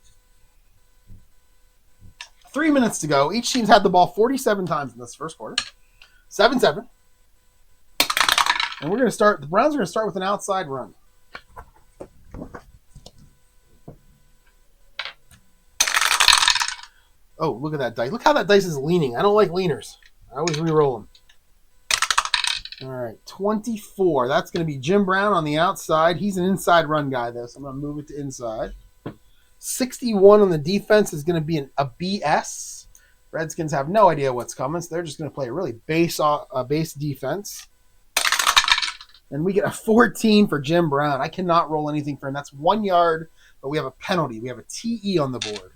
3 minutes to go. Each team's had the ball 47 times in this first quarter. 7-7. And we're going to start. The Browns are going to start with an outside run. Oh, look at that dice. Look how that dice is leaning. I don't like leaners. I always re-roll them. All right, 24. That's going to be Jim Brown on the outside. He's an inside run guy, though, so I'm going to move it to inside. 61 on the defense is going to be a BS. Redskins have no idea what's coming, so they're just going to play a really base defense. And we get a 14 for Jim Brown. I cannot roll anything for him. That's 1 yard, but we have a penalty. We have a TE on the board.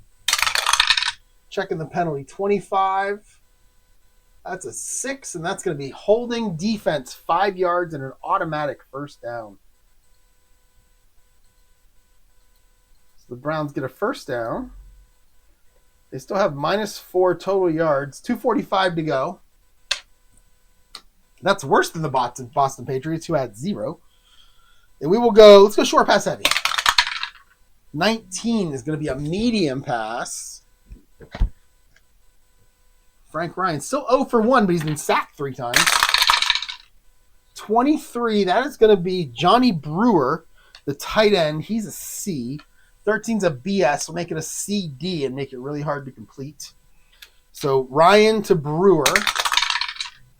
Checking the penalty. 25. That's a 6, and that's going to be holding defense 5 yards and an automatic first down. So the Browns get a first down. They still have -4 total yards. 2:45 to go. That's worse than the Boston Patriots, who had 0. And we will go, let's go short pass heavy. 19 is going to be a medium pass. Frank Ryan, still 0 for 1, but he's been sacked 3 times. 23, that is going to be Johnny Brewer, the tight end. He's a C. 13's a BS. We'll make it a CD and make it really hard to complete. So Ryan to Brewer,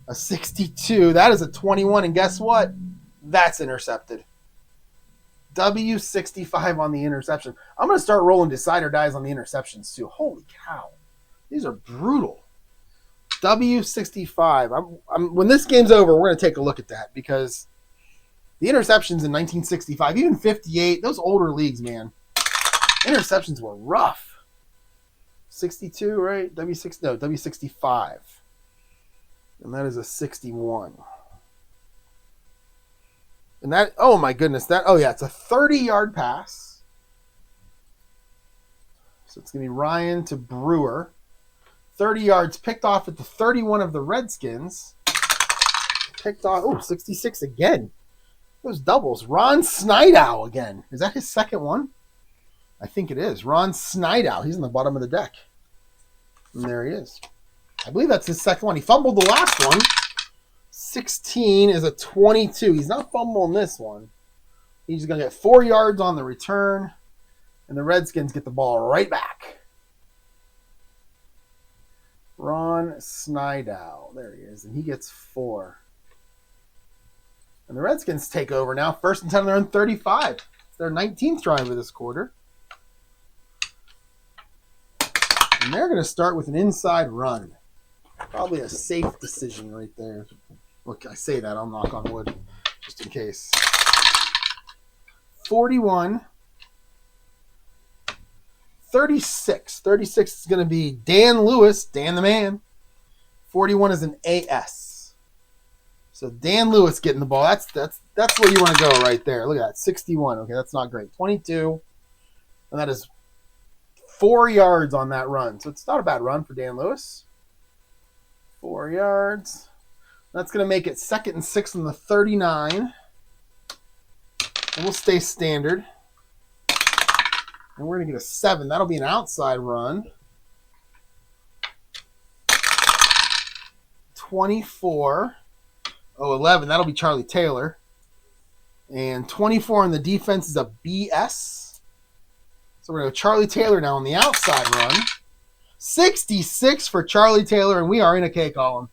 a 62. That is a 21, and guess what? That's intercepted. W65 on the interception. I'm going to start rolling decider dies on the interceptions too. Holy cow. These are brutal. W65. When this game's over, we're going to take a look at that because the interceptions in 1965, even 58, those older leagues, man, interceptions were rough. 62, right? W65. And that is a 61. And that, oh my goodness, it's a 30-yard pass. So it's going to be Ryan to Brewer. 30 yards picked off at the 31 of the Redskins. Picked off, 66 again. Those doubles. Ron Snidow again. Is that his second one? I think it is. Ron Snidow. He's in the bottom of the deck. And there he is. I believe that's his second one. He fumbled the last one. 16 is a 22. He's not fumbling this one. He's going to get 4 yards on the return. And the Redskins get the ball right back. Ron Snidow. There he is. And he gets 4. And the Redskins take over now. First and 10 on their own 35. It's their 19th drive of this quarter. And they're going to start with an inside run. Probably a safe decision right there. Look, I say that. I'll knock on wood just in case. 41. 36. 36 is going to be Dan Lewis, Dan the man. 41 is an AS. So Dan Lewis getting the ball. That's where you want to go right there. Look at that. 61. Okay, that's not great. 22. And that is 4 yards on that run. So it's not a bad run for Dan Lewis. 4 yards. That's going to make it 2nd and 6 on the 39. And we'll stay standard. And we're going to get a 7. That'll be an outside run. 24. 11. That'll be Charlie Taylor. And 24 on the defense is a BS. So we're going to go Charlie Taylor now on the outside run. 66 for Charlie Taylor, and we are in a K column.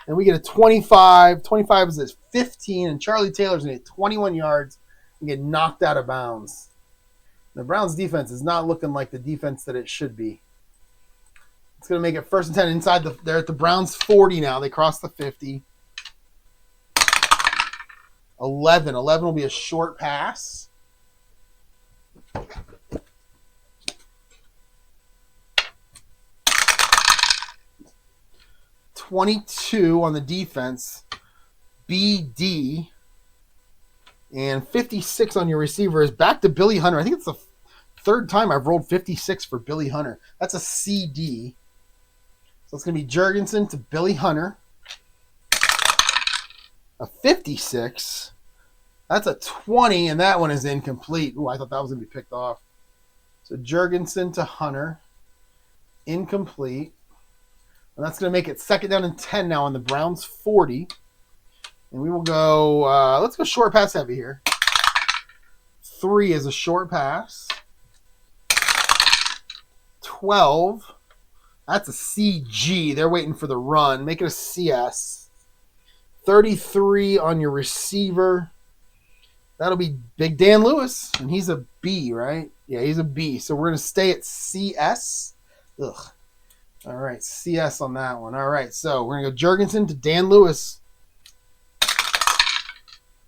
And we get a 25. 25 is his 15, and Charlie Taylor's going to get 21 yards and get knocked out of bounds. The Browns' defense is not looking like the defense that it should be. It's going to make it 1st and 10 inside. They're at the Browns' 40 now. They cross the 50. 11. 11 will be a short pass. 22 on the defense, BD, and 56 on your receiver is back to Billy Hunter. I think it's the third time I've rolled 56 for Billy Hunter. That's a CD. So it's going to be Jurgenson to Billy Hunter. A 56. That's a 20, and that one is incomplete. Ooh, I thought that was going to be picked off. So Jurgenson to Hunter. Incomplete. And that's going to make it 2nd down and 10 now on the Browns' 40. And we will go, let's go short pass heavy here. 3 is a short pass. 12. That's a CG. They're waiting for the run. Make it a CS. 33 on your receiver. That'll be Big Dan Lewis. And he's a B, right? Yeah, he's a B. So we're going to stay at CS. Ugh. All right, CS on that one. All right, so we're going to go Jurgenson to Dan Lewis.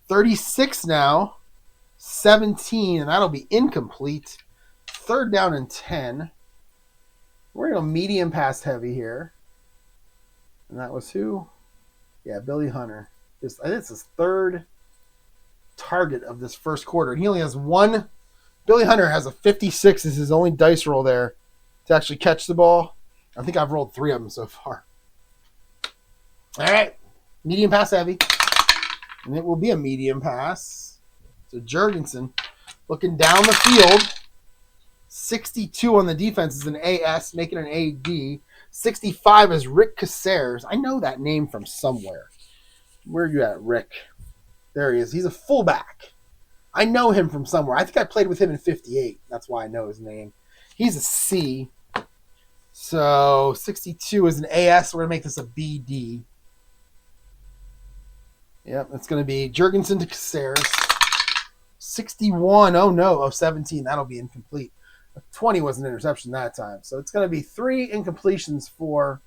36 now. 17, and that'll be incomplete. 3rd down and 10. We're going to go medium pass heavy here. And that was who? Yeah, Billy Hunter. I think it's his 3rd target of this first quarter. And he only has 1. Billy Hunter has a 56 as his only dice roll there to actually catch the ball. I think I've rolled 3 of them so far. All right. Medium pass heavy. And it will be a medium pass. So Jurgenson looking down the field. 62 on the defense is an AS, making an AD. 65 is Rick Caceres. I know that name from somewhere. Where are you at, Rick? There he is. He's a fullback. I know him from somewhere. I think I played with him in 58. That's why I know his name. He's a C. So 62 is an AS. We're going to make this a BD. Yep, it's going to be Jurgenson to Caceres. 61. Oh, no. Oh, 17. That'll be incomplete. 20 was an interception that time. So it's going to be 3 incompletions for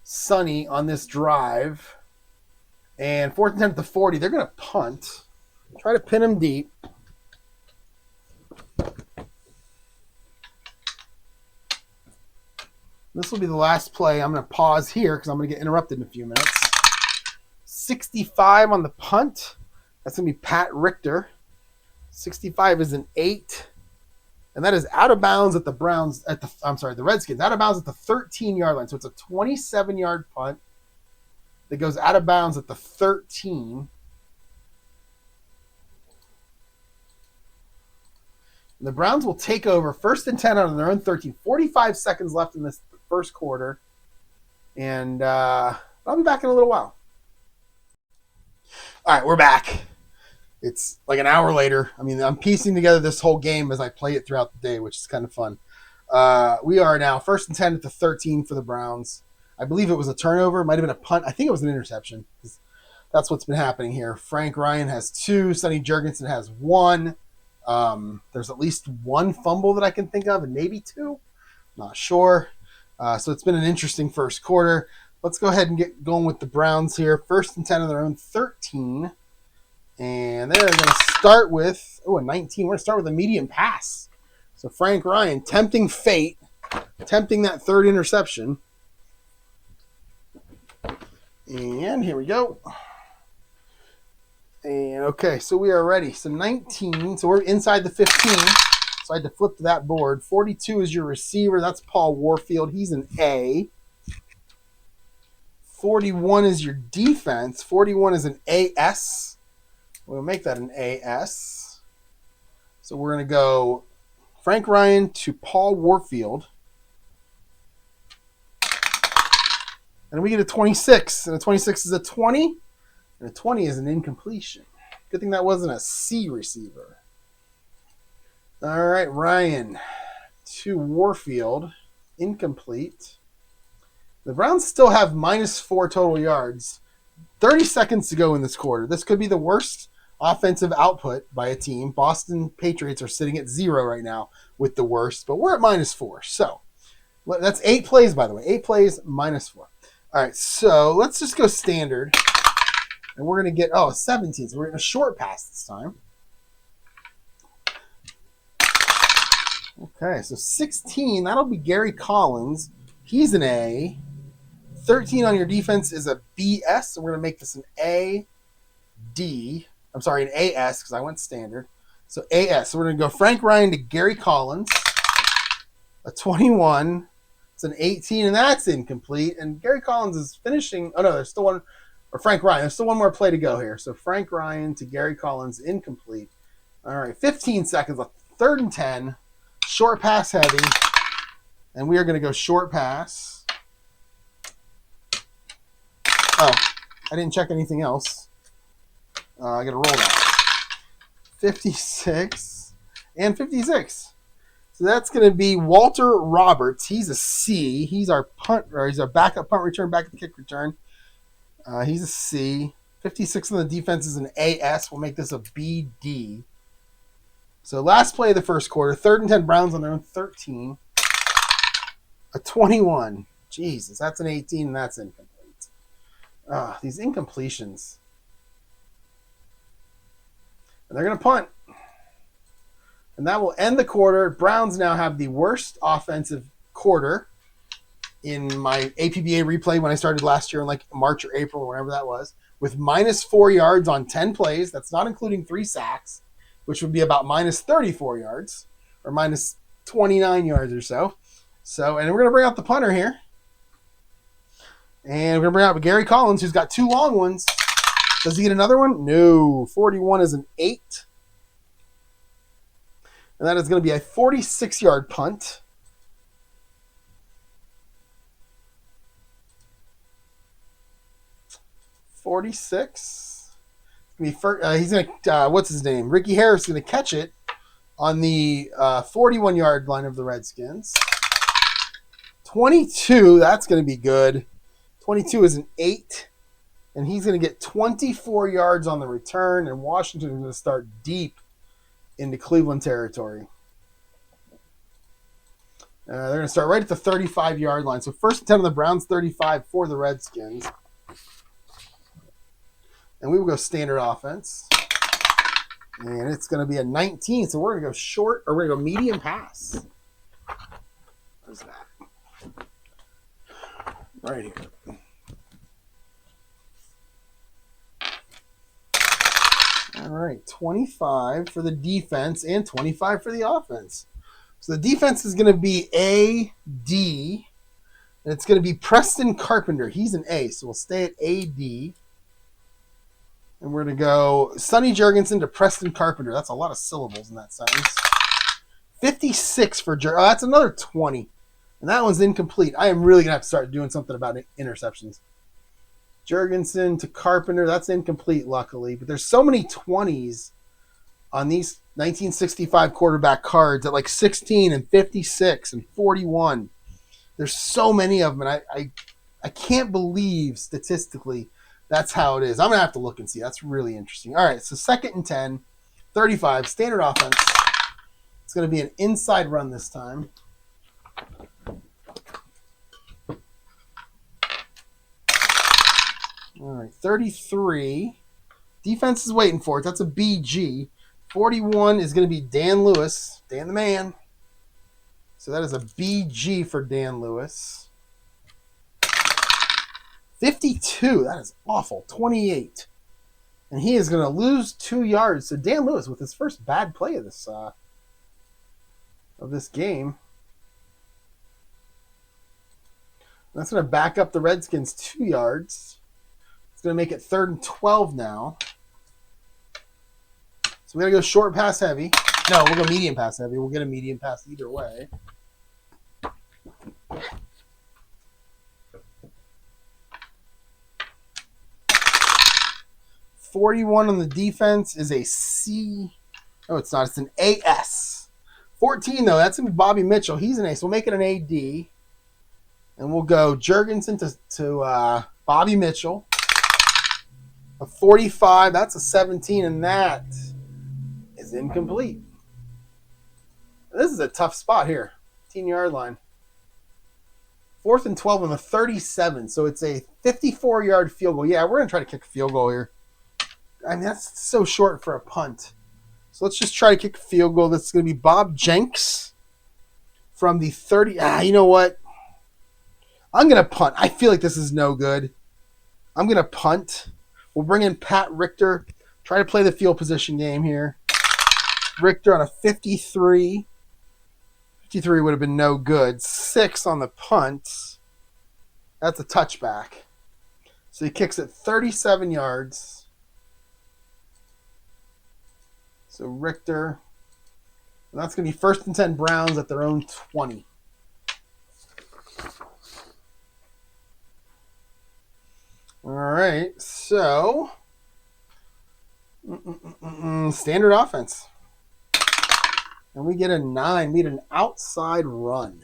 Sonny on this drive. And 4th and 10 at the 40. They're going to punt. Try to pin him deep. This will be the last play. I'm going to pause here because I'm going to get interrupted in a few minutes. 65 on the punt. That's going to be Pat Richter. 65 is an 8. And that is out of bounds at the the Redskins. Out of bounds at the 13-yard line. So it's a 27-yard punt that goes out of bounds at the 13. And the Browns will take over 1st and 10 on their own 13. 45 seconds left in this first quarter. And I'll be back in a little while. All right, we're back. It's like an hour later. I mean, I'm piecing together this whole game as I play it throughout the day, which is kind of fun. We are now 1st and 10 at the 13 for the Browns. I believe it was a turnover. It might have been a punt. I think it was an interception. That's what's been happening here. Frank Ryan has 2. Sonny Jurgenson has 1. There's at least 1 fumble that I can think of, and maybe 2. Not sure. So it's been an interesting first quarter. Let's go ahead and get going with the Browns here. 1st and 10 on their own 13. And they're going to start with, a 19. We're going to start with a medium pass. So Frank Ryan tempting fate, tempting that 3rd interception. And here we go. And okay, so we are ready. So 19, so we're inside the 15. So I had to flip to that board. 42 is your receiver. That's Paul Warfield. He's an A. 41 is your defense. 41 is an AS. We'll make that an AS. So we're going to go Frank Ryan to Paul Warfield. And we get a 26. And a 26 is a 20. And a 20 is an incompletion. Good thing that wasn't a C receiver. All right, Ryan to Warfield. Incomplete. The Browns still have -4 total yards. 30 seconds to go in this quarter. This could be the worst offensive output by a team. Boston Patriots are sitting at 0 right now with the worst, but we're at -4. So that's 8 plays, by the way. 8 plays, -4. All right, so let's just go standard. And we're going to get, 17. So we're getting a short pass this time. Okay, so 16, that'll be Gary Collins. He's an A. 13 on your defense is a BS, so we're going to make this an AD. I'm sorry, an AS, because I went standard. So AS. So we're going to go Frank Ryan to Gary Collins. A 21. It's an 18, and that's incomplete. And Gary Collins is finishing. Oh, no, there's still one. Or Frank Ryan. There's still one more play to go here. So Frank Ryan to Gary Collins, incomplete. All right, 15 seconds left. 3rd and 10. Short pass heavy. And we are going to go short pass. Oh, I didn't check anything else. I got to roll that. 56 and 56. So that's going to be Walter Roberts. He's a C. He's our backup punt return, back at the kick return. He's a C. 56 on the defense is an AS. We'll make this a BD. So last play of the first quarter. 3rd and 10 Browns on their own 13. A 21. Jesus, that's an 18 and that's incomplete. These incompletions. And they're going to punt. And that will end the quarter. Browns now have the worst offensive quarter in my APBA replay when I started last year in like March or April or whenever that was, with -4 yards on 10 plays. That's not including 3 sacks, which would be about -34 yards or -29 yards or so. And we're going to bring out the punter here. And we're going to bring out Gary Collins, who's got 2 long ones. Does he get another one? No. 41 is an 8. And that is going to be a 46-yard punt. He's going to, what's his name? Ricky Harris is going to catch it on the 41-yard line of the Redskins. 22, that's going to be good. 22 is an 8, and he's going to get 24 yards on the return, and Washington is going to start deep into Cleveland territory. They're going to start right at the 35-yard line. So first and 10 on the Browns, 35 for the Redskins. And we will go standard offense. And it's going to be a 19. So we're going to go short, or we're going to go medium pass. Where's that? Right here. All right, 25 for the defense and 25 for the offense. So the defense is going to be A-D, and it's going to be Preston Carpenter. He's an A, so we'll stay at A-D. And we're going to go Sonny Jurgenson to Preston Carpenter. That's a lot of syllables in that sentence. 56 for Jurgenson. Oh, that's another 20. And that one's incomplete. I am really going to have to start doing something about interceptions. Jurgenson to Carpenter. That's incomplete, luckily. But there's so many 20s on these 1965 quarterback cards at like 16 and 56 and 41. There's so many of them. And I can't believe statistically that's how it is. I'm going to have to look and see. That's really interesting. All right, so second and 10, 35, standard offense. It's going to be an inside run this time. All right, 33. Defense is waiting for it. That's a BG. 41 is going to be Dan Lewis. Dan the man. So that is a BG for Dan Lewis. 52. That is awful. 28. And he is going to lose 2 yards. So Dan Lewis with his first bad play of this game. That's going to back up the Redskins 2 yards. It's going to make it 3rd and 12 now. So we're going to go short pass heavy. No, we'll go medium pass heavy. We'll get a medium pass either way. .41 on the defense is a C. Oh, it's not. It's an AS. 14, though. That's going to be Bobby Mitchell. He's an A. So we'll make it an AD. And we'll go Jurgenson to Bobby Mitchell. A 45. That's a 17. And that is incomplete. This is a tough spot here. 15-yard line. 4th and 12 on the 37. So it's a 54-yard field goal. Yeah, we're going to try to kick a field goal here. I mean, that's so short for a punt. So let's just try to kick a field goal. That's going to be Bob Jenks from the 30. You know what? I'm going to punt. I feel like this is no good. I'm going to punt. We'll bring in Pat Richter. Try to play the field position game here. Richter on a 53. 53 would have been no good. 6 on the punt. That's a touchback. So he kicks it 37 yards. So Richter. And that's going to be 1st and 10 Browns at their own 20. All right, so standard offense. And we get a 9. We get an outside run.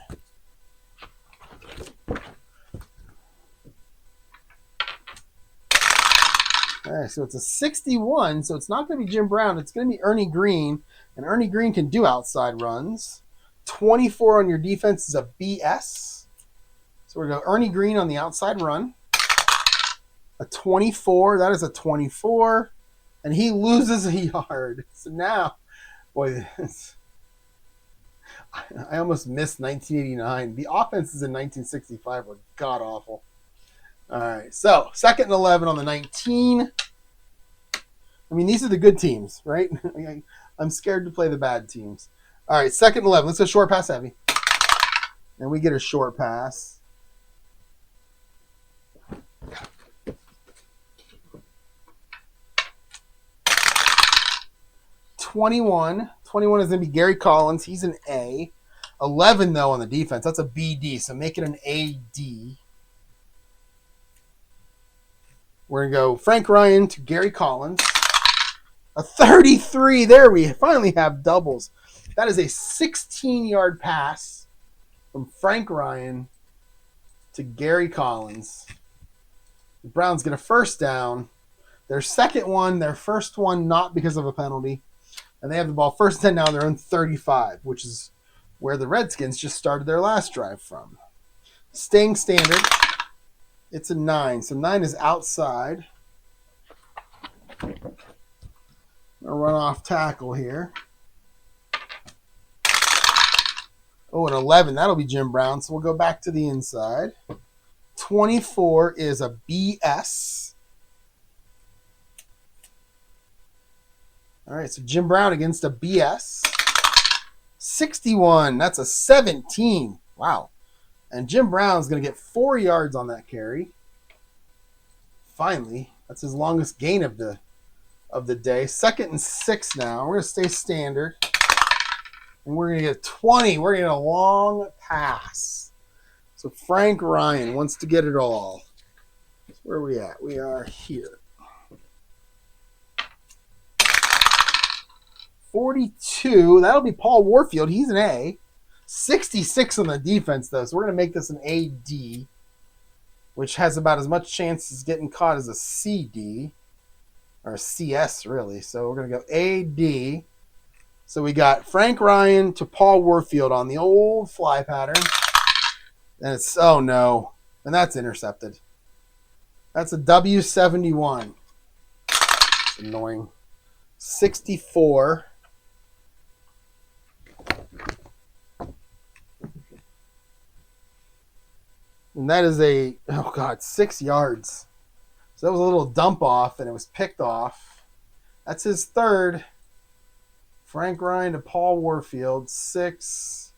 All right, so it's a 61, so it's not going to be Jim Brown. It's going to be Ernie Green, and Ernie Green can do outside runs. 24 on your defense is a BS. So we're going to go Ernie Green on the outside run. A 24, that is a 24, and he loses a yard. So now, boy, I almost missed 1989. The offenses in 1965 were god-awful. All right, so 2nd and 11 on the 19. I mean, these are the good teams, right? I'm scared to play the bad teams. All right, 2nd and 11. Let's go short pass heavy. And we get a short pass. .21 is going to be Gary Collins. He's an A. 11, though, on the defense. That's a BD, so make it an AD. We're going to go Frank Ryan to Gary Collins. A 33. There we finally have doubles. That is a 16-yard pass from Frank Ryan to Gary Collins. The Browns get a first down. Their second one, their first one not because of a penalty. And they have the ball first and 10 now on their own 35, which is where the Redskins just started their last drive from. Staying standard, it's a 9. So 9 is outside. A run off tackle here. Oh, an 11. That'll be Jim Brown. So we'll go back to the inside. 24 is a BS. All right, so Jim Brown against a BS. 61. That's a 17. Wow. And Jim Brown's going to get 4 yards on that carry. Finally, that's his longest gain of the day. 2nd and 6 now. We're going to stay standard. And we're going to get 20. We're going to get a long pass. So Frank Ryan wants to get it all. Where are we at? We are here. 42. That'll be Paul Warfield. He's an A. 66 on the defense, though. So we're going to make this an AD, which has about as much chance as getting caught as a CD. Or a CS, really. So we're going to go AD. So we got Frank Ryan to Paul Warfield on the old fly pattern. And it's, oh no. And that's intercepted. That's a W71. It's annoying. 64. And that is 6 yards. So that was a little dump off, and it was picked off. That's his third. Frank Ryan to Paul Warfield, 6.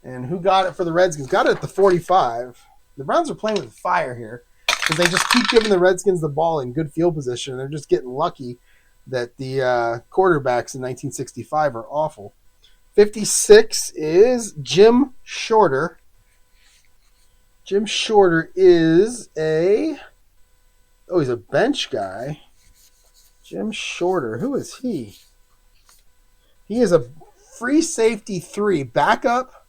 And who got it for the Redskins? Got it at the 45. The Browns are playing with fire here because they just keep giving the Redskins the ball in good field position. And they're just getting lucky that the quarterbacks in 1965 are awful. 56 is Jim Shorter. Jim Shorter is he's a bench guy. Jim Shorter, who is he? He is a free safety 3, backup.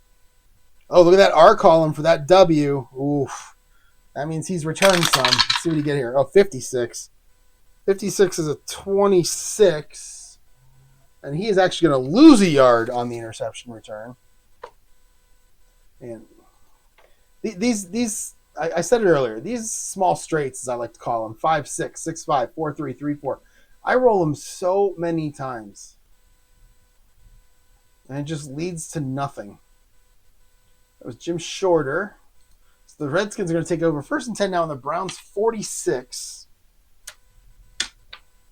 Oh, look at that R column for that W. Oof. That means he's returned some. Let's see what you get here. Oh, 56. 56 is a 26. And he is actually going to lose a yard on the interception return. And these I said it earlier, these small straights, as I like to call them, 5-6, 6-5, 4-3, 3-4. I roll them so many times. And it just leads to nothing. That was Jim Shorter. So the Redskins are going to take over 1st and 10 now on the Browns 46.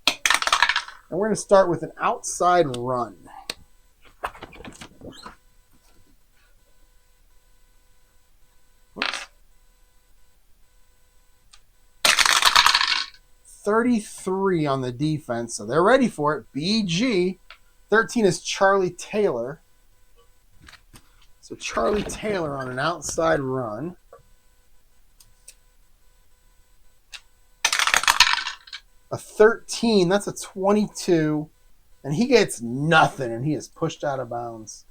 And we're going to start with an outside run. Whoops. 33 on the defense, so they're ready for it. BG. 13 is Charlie Taylor. So Charlie Taylor on an outside run. A 13, that's a 22. And he gets nothing, and he is pushed out of bounds.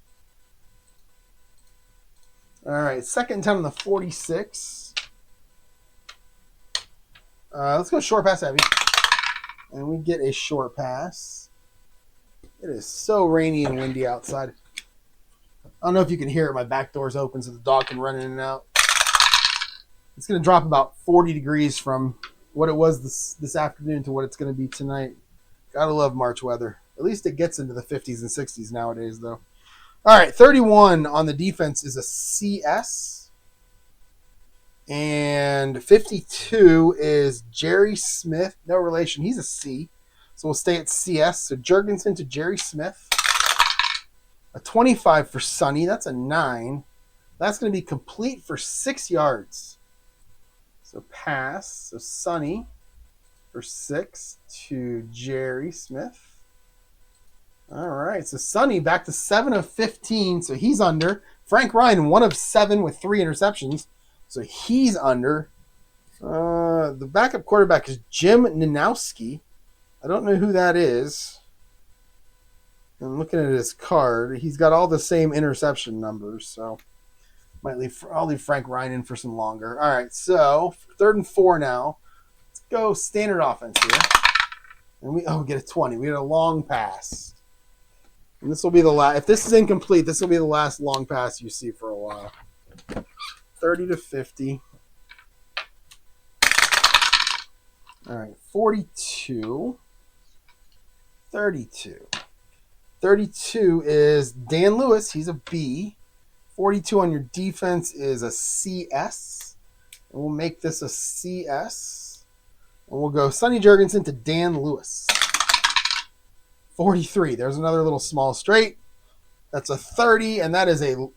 All right, 2nd and 10 on the 46. Let's go short pass heavy. And we get a short pass. It is so rainy and windy outside. I don't know if you can hear it. My back door's open so the dog can run in and out. It's going to drop about 40 degrees from what it was this afternoon to what it's going to be tonight. Gotta love March weather. At least it gets into the 50s and 60s nowadays, though. All right, 31 on the defense is a CS. And 52 is Jerry Smith. No relation. He's a C. So we'll stay at CS. So Jurgenson to Jerry Smith. A 25 for Sonny. That's a 9. That's going to be complete for 6 yards. So pass. So Sonny for 6 to Jerry Smith. All right. So Sonny back to 7 of 15. So he's under. Frank Ryan 1 of 7 with 3 interceptions. So he's under. The backup quarterback is Jim Nanowski. I don't know who that is. I'm looking at his card. He's got all the same interception numbers, so I'll leave Frank Ryan in for some longer. All right, so 3rd and 4 now. Let's go standard offense here. And we get a 20. We had a long pass. And this will be the last. If this is incomplete, this will be the last long pass you see for a while. 30 to 50. All right, 42. 32. 32 is Dan Lewis. He's a B. 42 on your defense is a CS. And we'll make this a CS. And we'll go Sonny Jurgenson to Dan Lewis. 43. There's another little small straight. That's a 30, and that is a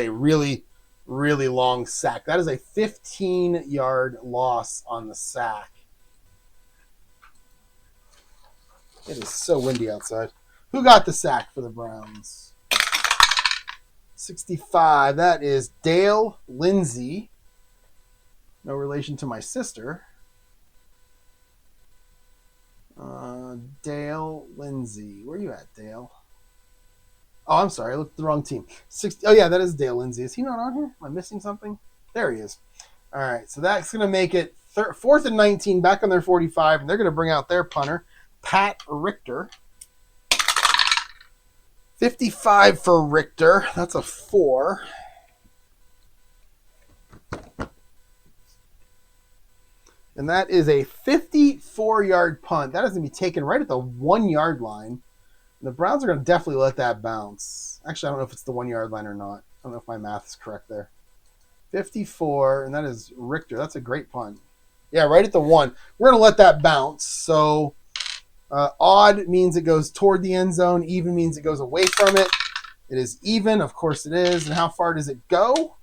really, really long sack. That is a 15-yard loss on the sack. It is so windy outside. Who got the sack for the Browns? 65. That is Dale Lindsay. No relation to my sister. Dale Lindsay. Where are you at, Dale? Oh, I'm sorry. I looked at the wrong team. 60. Oh, yeah, that is Dale Lindsay. Is he not on here? Am I missing something? There he is. All right, so that's going to make it 4th and 19, back on their 45, and they're going to bring out their punter, Pat Richter. 55 for Richter. That's a 4. And that is a 54-yard punt. That is going to be taken right at the 1-yard line. And the Browns are going to definitely let that bounce. Actually, I don't know if it's the 1-yard line or not. I don't know if my math is correct there. 54, and that is Richter. That's a great punt. Yeah, right at the 1. We're going to let that bounce. So odd means it goes toward the end zone. Even means it goes away from it. It is even. Of course it is. And how far does it go?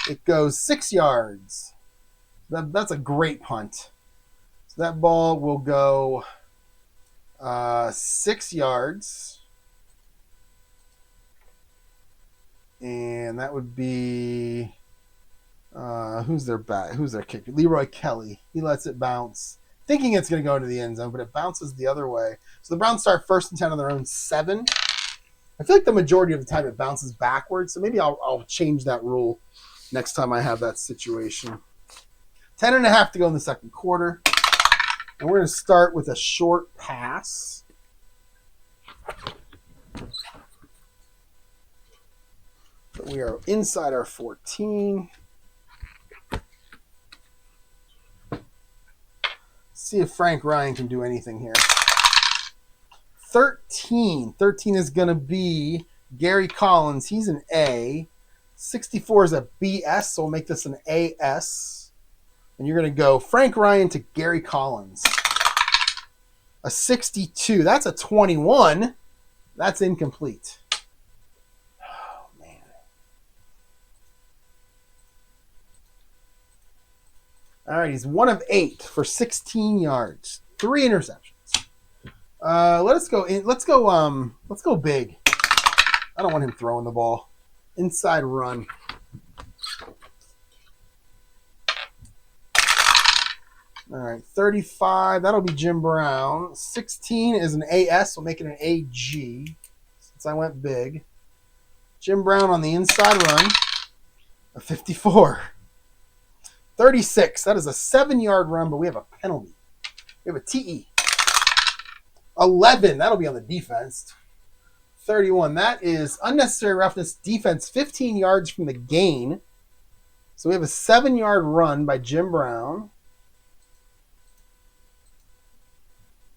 It goes 6 yards. That's a great punt. So that ball will go 6 yards. And that would be who's their kicker? Leroy Kelly. He lets it bounce, thinking it's going to go into the end zone, but it bounces the other way. So the Browns start 1st and 10 on their own 7. I feel like the majority of the time it bounces backwards, so maybe I'll change that rule next time I have that situation. 10.5 to go in the second quarter. And we're going to start with a short pass. But we are inside our 14. See if Frank Ryan can do anything here. 13. 13 is going to be Gary Collins. He's an A. 64 is a BS, so we'll make this an AS. And you're going to go Frank Ryan to Gary Collins. A 62. That's a 21. That's incomplete. Oh, man. All right, he's 1 of 8 for 16 yards. 3 interceptions. Let's go big. I don't want him throwing the ball. Inside run. All right, 35. That'll be Jim Brown. 16 is an AS. We'll make it an AG since I went big. Jim Brown on the inside run. A 54. 36. That is a 7-yard run, but we have a penalty. We have a TE. 11. That'll be on the defense. 31. That is unnecessary roughness defense. 15 yards from the gain. So we have a 7-yard run by Jim Brown.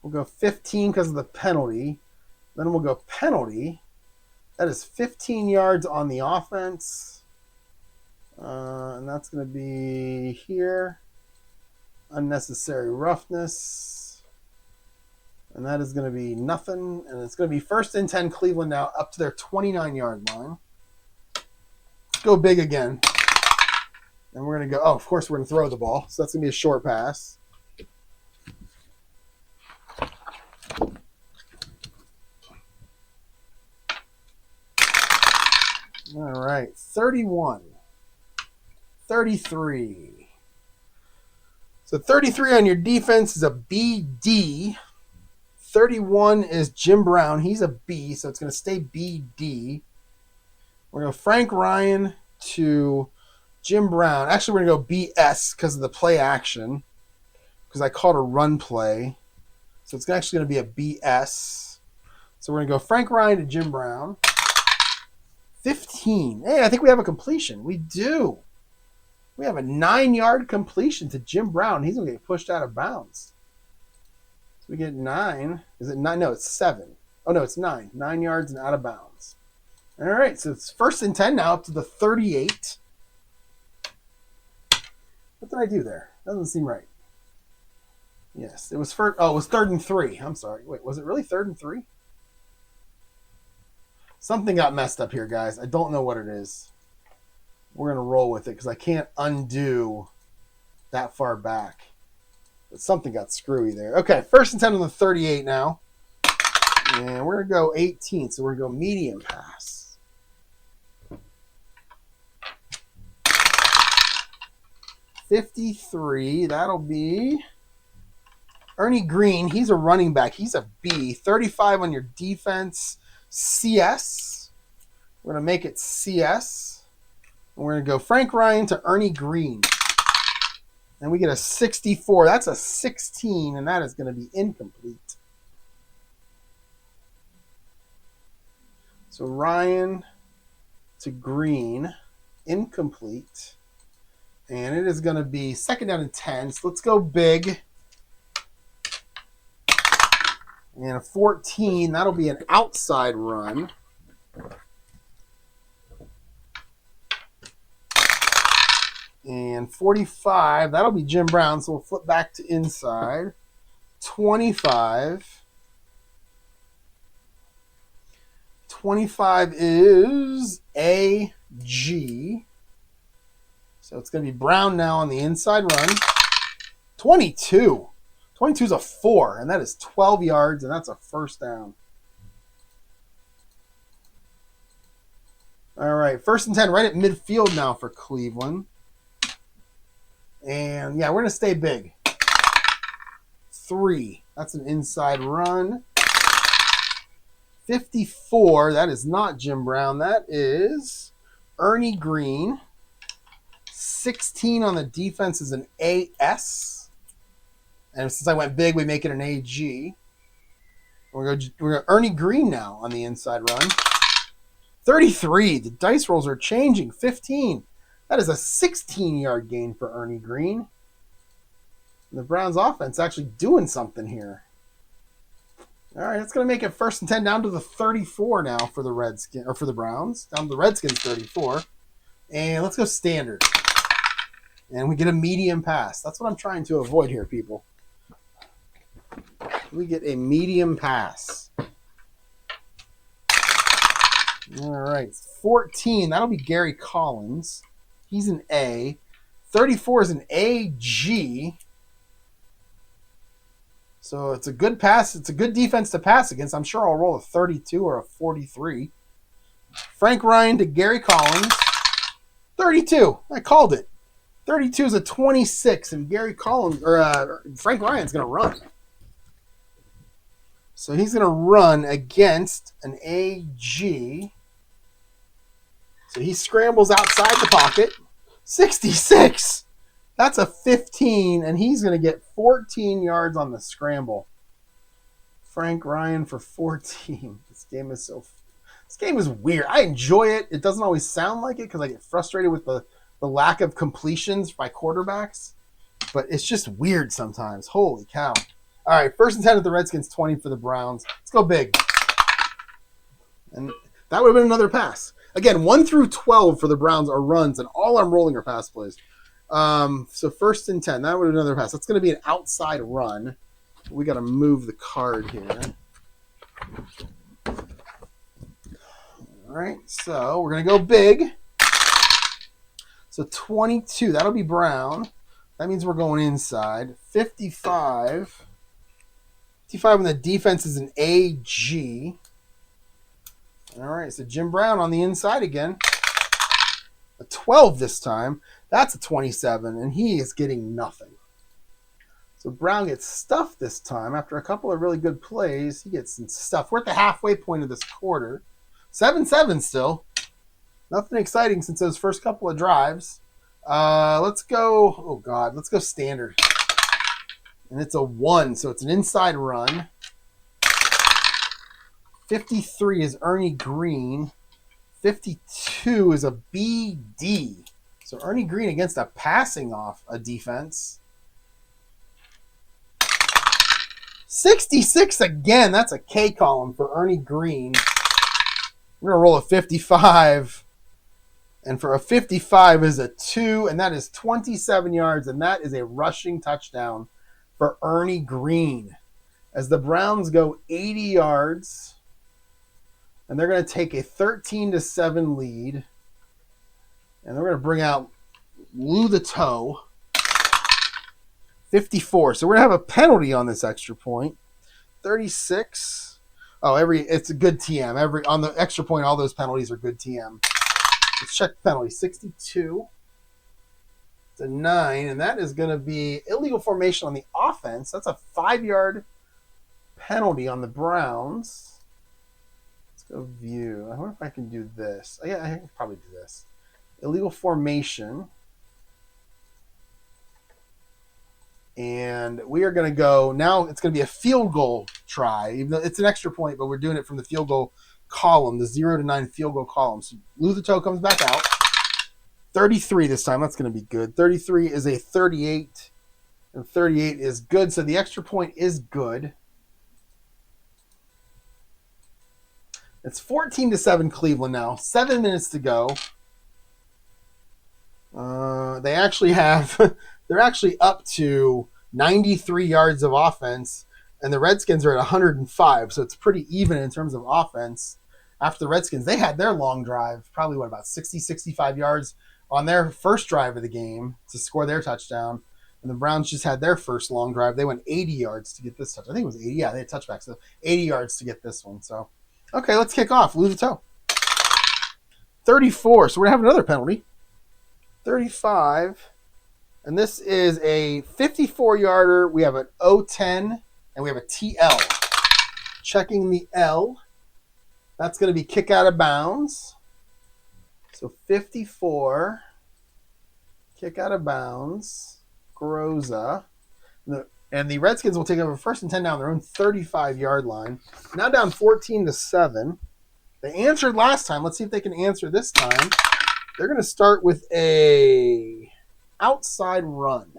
We'll go 15 because of the penalty. Then we'll go penalty. That is 15 yards on the offense. And that's going to be here. Unnecessary roughness. And that is going to be nothing. And it's going to be 1st and 10 Cleveland now up to their 29-yard line. Let's go big again. And we're going to go, of course we're going to throw the ball. So that's going to be a short pass. All right, 31. 33. So 33 on your defense is a BD. 31 is Jim Brown. He's a B, so it's going to stay BD. We're going to go Frank Ryan to Jim Brown. Actually, we're going to go BS because of the play action, because I called a run play. So it's actually going to be a BS. So we're going to go Frank Ryan to Jim Brown. 15. Hey, I think we have a completion. We do. We have a 9-yard completion to Jim Brown. He's going to get pushed out of bounds. So we get 9. Is it 9? No, it's 7. Oh, no, it's 9. 9 yards and out of bounds. All right, so it's 1st and 10 now up to the 38. What did I do there? Doesn't seem right. Yes, it was first. Oh, it was 3rd and 3. I'm sorry. Wait, was it really 3rd and 3? Something got messed up here, guys. I don't know what it is. We're going to roll with it because I can't undo that far back. But something got screwy there. Okay, 1st and 10 on the 38 now. And we're going to go 18, so we're going to go medium pass. 53, that'll be Ernie Green. He's a running back. He's a B. 35 on your defense. CS. We're going to make it CS. And we're going to go Frank Ryan to Ernie Green. And we get a 64. That's a 16, and that is going to be incomplete. So Ryan to Green, incomplete. And it is going to be 2nd down and 10. So let's go big. And a 14, that'll be an outside run. And 45, that'll be Jim Brown. So we'll flip back to inside. 25. 25 is AG. So it's going to be Brown now on the inside run. 22. 22 is a 4, and that is 12 yards, and that's a 1st down. All right, 1st and 10 right at midfield now for Cleveland. And, yeah, we're going to stay big. 3. That's an inside run. 54, that is not Jim Brown. That is Ernie Green. 16 on the defense is an AS. And since I went big, we make it an AG. We're going to Ernie Green now on the inside run. 33. The dice rolls are changing. 15. That is a 16-yard gain for Ernie Green. And the Browns offense actually doing something here. All right, that's going to make it 1st and 10 down to the 34 now for the Redskins, or for the Browns. Down to the Redskins 34. And let's go standard. And we get a medium pass. That's what I'm trying to avoid here, people. We get a medium pass. All right, 14. That'll be Gary Collins. He's an A. 34 is an AG. So it's a good pass. It's a good defense to pass against. I'm sure I'll roll a 32 or a 43. Frank Ryan to Gary Collins. 32. I called it. 32 is a 26, and Gary Collins or Frank Ryan's going to run. So he's going to run against an AG. So he scrambles outside the pocket. 66. That's a 15, and he's going to get 14 yards on the scramble. Frank Ryan for 14. This game is weird. I enjoy it. It doesn't always sound like it because I get frustrated with the lack of completions by quarterbacks. But it's just weird sometimes. Holy cow. All right, 1st and 10 at the Redskins, 20 for the Browns. Let's go big. And that would have been another pass. Again, 1 through 12 for the Browns are runs, and all I'm rolling are pass plays. So 1st and 10, that would have been another pass. That's going to be an outside run. We got to move the card here. All right, so we're going to go big. So 22, that'll be Brown. That means we're going inside. 55. 55 on the defense is an AG. All right, so Jim Brown on the inside again. A 12 this time. That's a 27, and he is getting nothing. So Brown gets stuffed this time. After a couple of really good plays, he gets some stuff. We're at the halfway point of this quarter. 7-7 still. Nothing exciting since those first couple of drives. Let's go, oh God, let's go standard. And it's a 1, so it's an inside run. 53 is Ernie Green. 52 is a BD. So Ernie Green against a passing off a defense. 66 again. That's a K column for Ernie Green. We're going to roll a 55. And for a 55 is a 2, and that is 27 yards, and that is a rushing touchdown for Ernie Green. As the Browns go 80 yards, and they're going to take a 13-7 lead. And they're going to bring out Lou the Toe. 54. So we're going to have a penalty on this extra point. 36. Oh, it's a good TM. On the extra point, all those penalties are good TM. Let's check the penalty. 62. It's a 9, and that is going to be illegal formation on the offense. That's a 5-yard penalty on the Browns. Let's go view. I wonder if I can do this. Oh, yeah, I can probably do this. Illegal formation. And we are going to go, now it's going to be a field goal try. Even though it's an extra point, but we're doing it from the field goal column, the 0-9 field goal column. So Lou the Toe comes back out. 33 this time. That's going to be good. 33 is a 38, and 38 is good. So the extra point is good. It's 14-7 Cleveland now. 7 minutes to go. They actually have, they're actually up to 93 yards of offense, and the Redskins are at 105. So it's pretty even in terms of offense. After the Redskins, they had their long drive, probably about 60, 65 yards on their first drive of the game to score their touchdown. And the Browns just had their first long drive. They went 80 yards to get this touchdown. I think it was 80. Yeah, they had touchbacks. So 80 yards to get this one. So, okay, let's kick off. Lou the Toe. 34. So we're going to have another penalty. 35. And this is a 54-yarder. We have an O10, and we have a TL. Checking the L. That's going to be kick out of bounds. So 54, kick out of bounds, Groza. And the Redskins will take over 1st and 10 down their own 35-yard line. Now down 14-7. They answered last time. Let's see if they can answer this time. They're going to start with a outside run.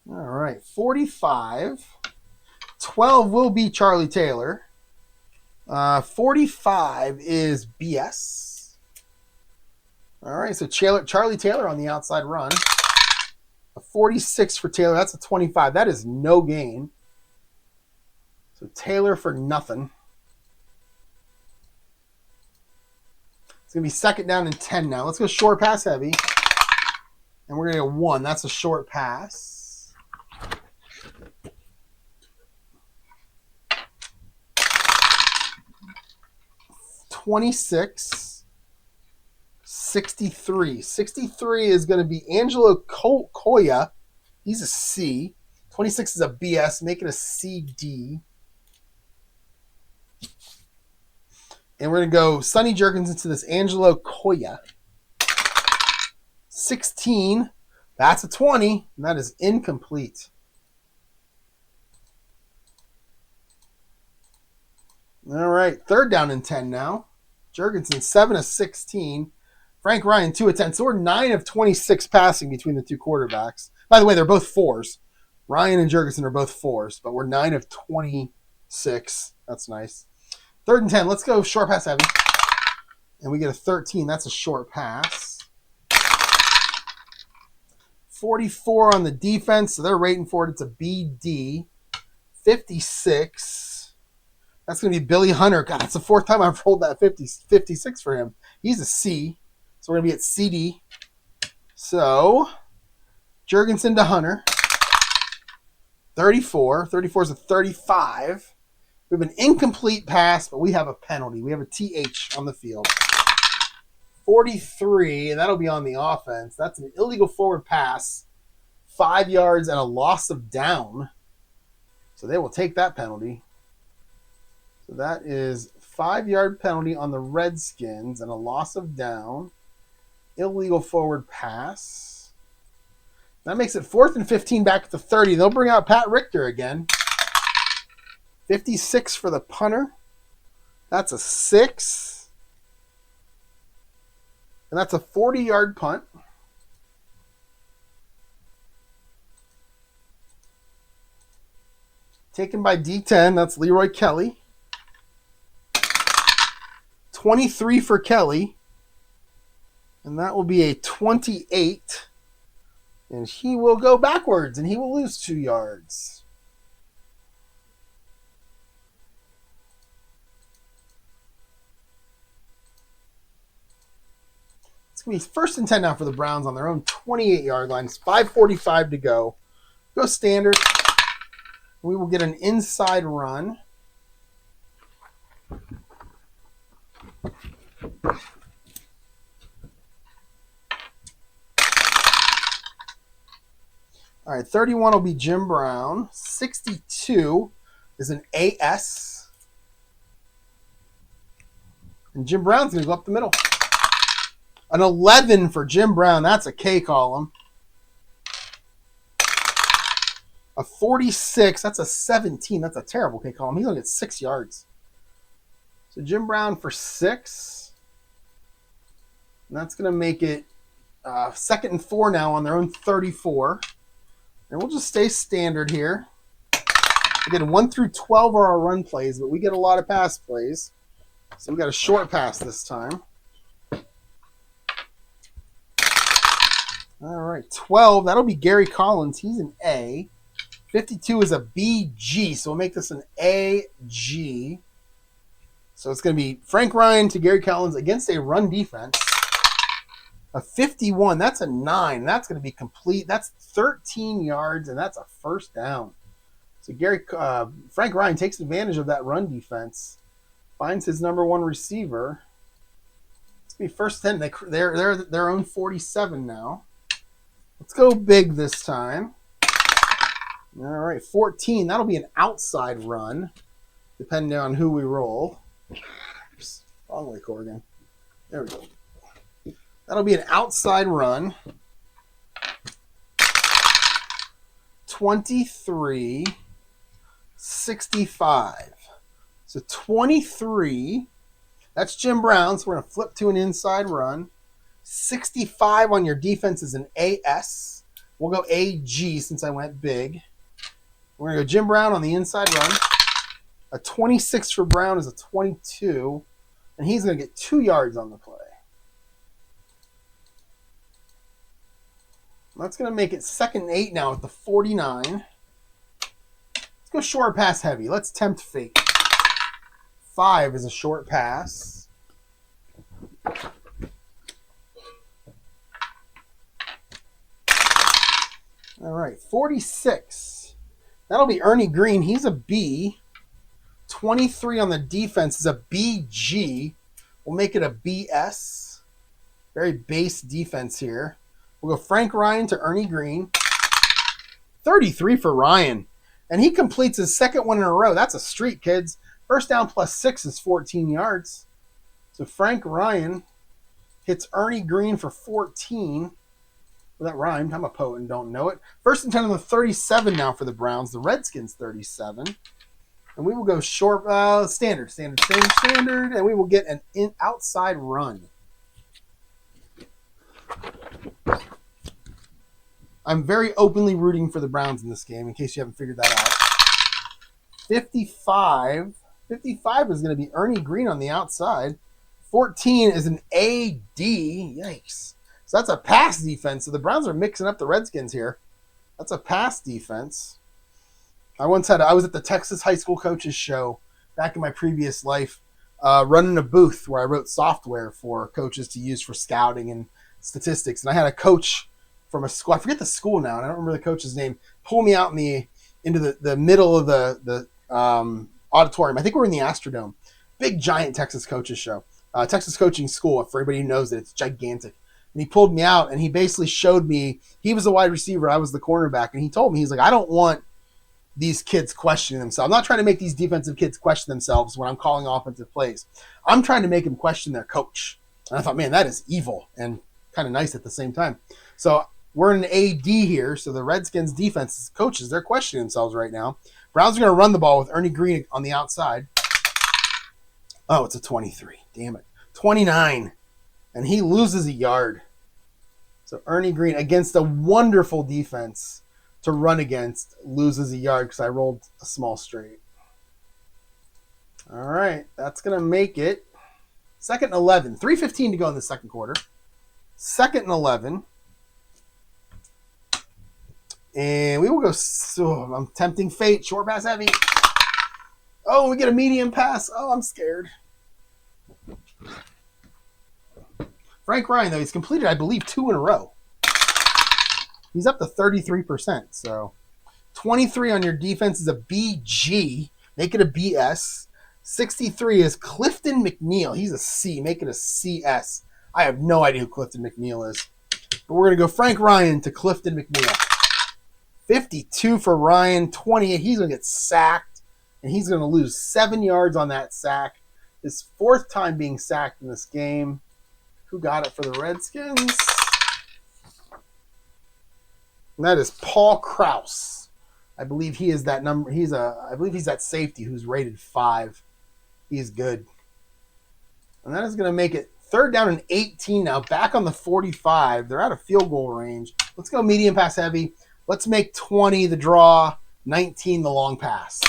All right, 45. 12 will be Charlie Taylor. 45 is BS. All right, so Charlie Taylor on the outside run. A 46 for Taylor. That's a 25. That is no gain. So Taylor for nothing. It's going to be 2nd down and 10 now. Let's go short pass heavy. And we're going to get 1. That's a short pass. 26, 63. 63 is going to be Angelo Koya. He's a C. 26 is a BS, make it a CD. And we're going to go Sonny Jurgenson to this Angelo Koya. 16, that's a 20, and that is incomplete. All right, 3rd down and 10 now. Jurgenson, 7 of 16. Frank Ryan, 2 of 10. So we're 9 of 26 passing between the two quarterbacks. By the way, they're both 4s. Ryan and Jurgenson are both 4s, but we're 9 of 26. That's nice. 3rd and 10. Let's go short pass heavy. And we get a 13. That's a short pass. 44 on the defense, so they're rating for it. It's a BD. 56. That's going to be Billy Hunter. God, that's the 4th time I've rolled that 56 for him. He's a C. So we're going to be at CD. So, Jurgenson to Hunter. 34. 34 is a 35. We have an incomplete pass, but we have a penalty. We have a TH on the field. 43, and that'll be on the offense. That's an illegal forward pass, 5 yards and a loss of down. So they will take that penalty. So that is 5-yard penalty on the Redskins and a loss of down. Illegal forward pass. That makes it 4th and 15 back at the 30. They'll bring out Pat Richter again. 56 for the punter. That's a 6. And that's a 40-yard punt. Taken by D10. That's Leroy Kelly. 23 for Kelly. And that will be a 28. And he will go backwards, and he will lose 2 yards. It's going to be 1st and 10 now for the Browns on their own 28-yard line. It's 5:45 to go. Go standard. We will get an inside run. All right, 31 will be Jim Brown. 62 is an AS. And Jim Brown's going to go up the middle. An 11 for Jim Brown. That's a K column. A 46. That's a 17. That's a terrible K column. He's going to get 6 yards. So Jim Brown for 6. And that's going to make it 2nd and 4 now on their own 34. And we'll just stay standard here. Again, 1 through 12 are our run plays, but we get a lot of pass plays. So we got a short pass this time. All right, 12. That'll be Gary Collins. He's an A. 52 is a BG, so we'll make this an AG. So it's going to be Frank Ryan to Gary Collins against a run defense. A 51, that's a 9. That's going to be complete. That's 13 yards, and that's a 1st down. So Frank Ryan takes advantage of that run defense, finds his number 1 receiver. It's going to be 1st 10. They're their own 47 now. Let's go big this time. All right, 14. That'll be an outside run, depending on who we roll. Oops, wrong way, Corrigan. There we go. That'll be an outside run. 23, 65. So 23, that's Jim Brown. So we're going to flip to an inside run. 65 on your defense is an AS. We'll go AG since I went big. We're going to go Jim Brown on the inside run. A 26 for Brown is a 22. And he's going to get 2 yards on the play. That's going to make it 2nd and 8 now at the 49. Let's go short pass heavy. Let's tempt fate. 5 is a short pass. All right, 46. That'll be Ernie Green. He's a B. 23 on the defense is a BG. We'll make it a BS. Very base defense here. We'll go Frank Ryan to Ernie Green. 33 for Ryan. And he completes his 2nd one in a row. That's a streak, kids. 1st down plus 6 is 14 yards. So Frank Ryan hits Ernie Green for 14. Well, that rhymed. I'm a poet and don't know it. 1st and 10 on the 37 now for the Browns. The Redskins 37. And we will go short, standard. And we will get an outside run. I'm very openly rooting for the Browns in this game, in case you haven't figured that out. 55. 55 is going to be Ernie Green on the outside. 14 is an AD. Yikes. So that's a pass defense. So the Browns are mixing up the Redskins here. That's a pass defense. I was at the Texas High School Coaches Show back in my previous life, running a booth where I wrote software for coaches to use for scouting and statistics. And I had a coach from a school, I forget the school now, and I don't remember the coach's name, pull me out in into the middle of the auditorium. I think we're in the Astrodome. Big, giant Texas coaches show. Texas coaching school, for everybody who knows it, it's gigantic. And he pulled me out, and he basically showed me, he was the wide receiver, I was the cornerback, and he told me, he's like, I don't want these kids questioning themselves. I'm not trying to make these defensive kids question themselves when I'm calling offensive plays. I'm trying to make them question their coach. And I thought, man, that is evil and kind of nice at the same time. So we're in AD here, so the Redskins defense coaches, they're questioning themselves right now. Browns are going to run the ball with Ernie Green on the outside. Oh, it's a 23. Damn it. 29. And he loses a yard. So Ernie Green, against a wonderful defense to run against, loses a yard because I rolled a small straight. All right, that's going to make it 2nd and 11. 3:15 to go in the second quarter. 2nd and 11. And we will go, I'm tempting fate. Short pass heavy. Oh, we get a medium pass. Oh, I'm scared. Frank Ryan, though, he's completed, I believe, 2 in a row. He's up to 33%. So 23 on your defense is a BG. Make it a BS. 63 is Clifton McNeil. He's a C. Make it a CS. I have no idea who Clifton McNeil is. But we're going to go Frank Ryan to Clifton McNeil. 52 for Ryan. 28. He's going to get sacked. And he's going to lose 7 yards on that sack. His 4th time being sacked in this game. Who got it for the Redskins? And that is Paul Krause. I believe he is that number. I believe he's that safety who's rated 5. He's good. And that is going to make it 3rd down and 18 now. Back on the 45. They're out of field goal range. Let's go medium pass heavy. Let's make 20 the draw, 19 the long pass.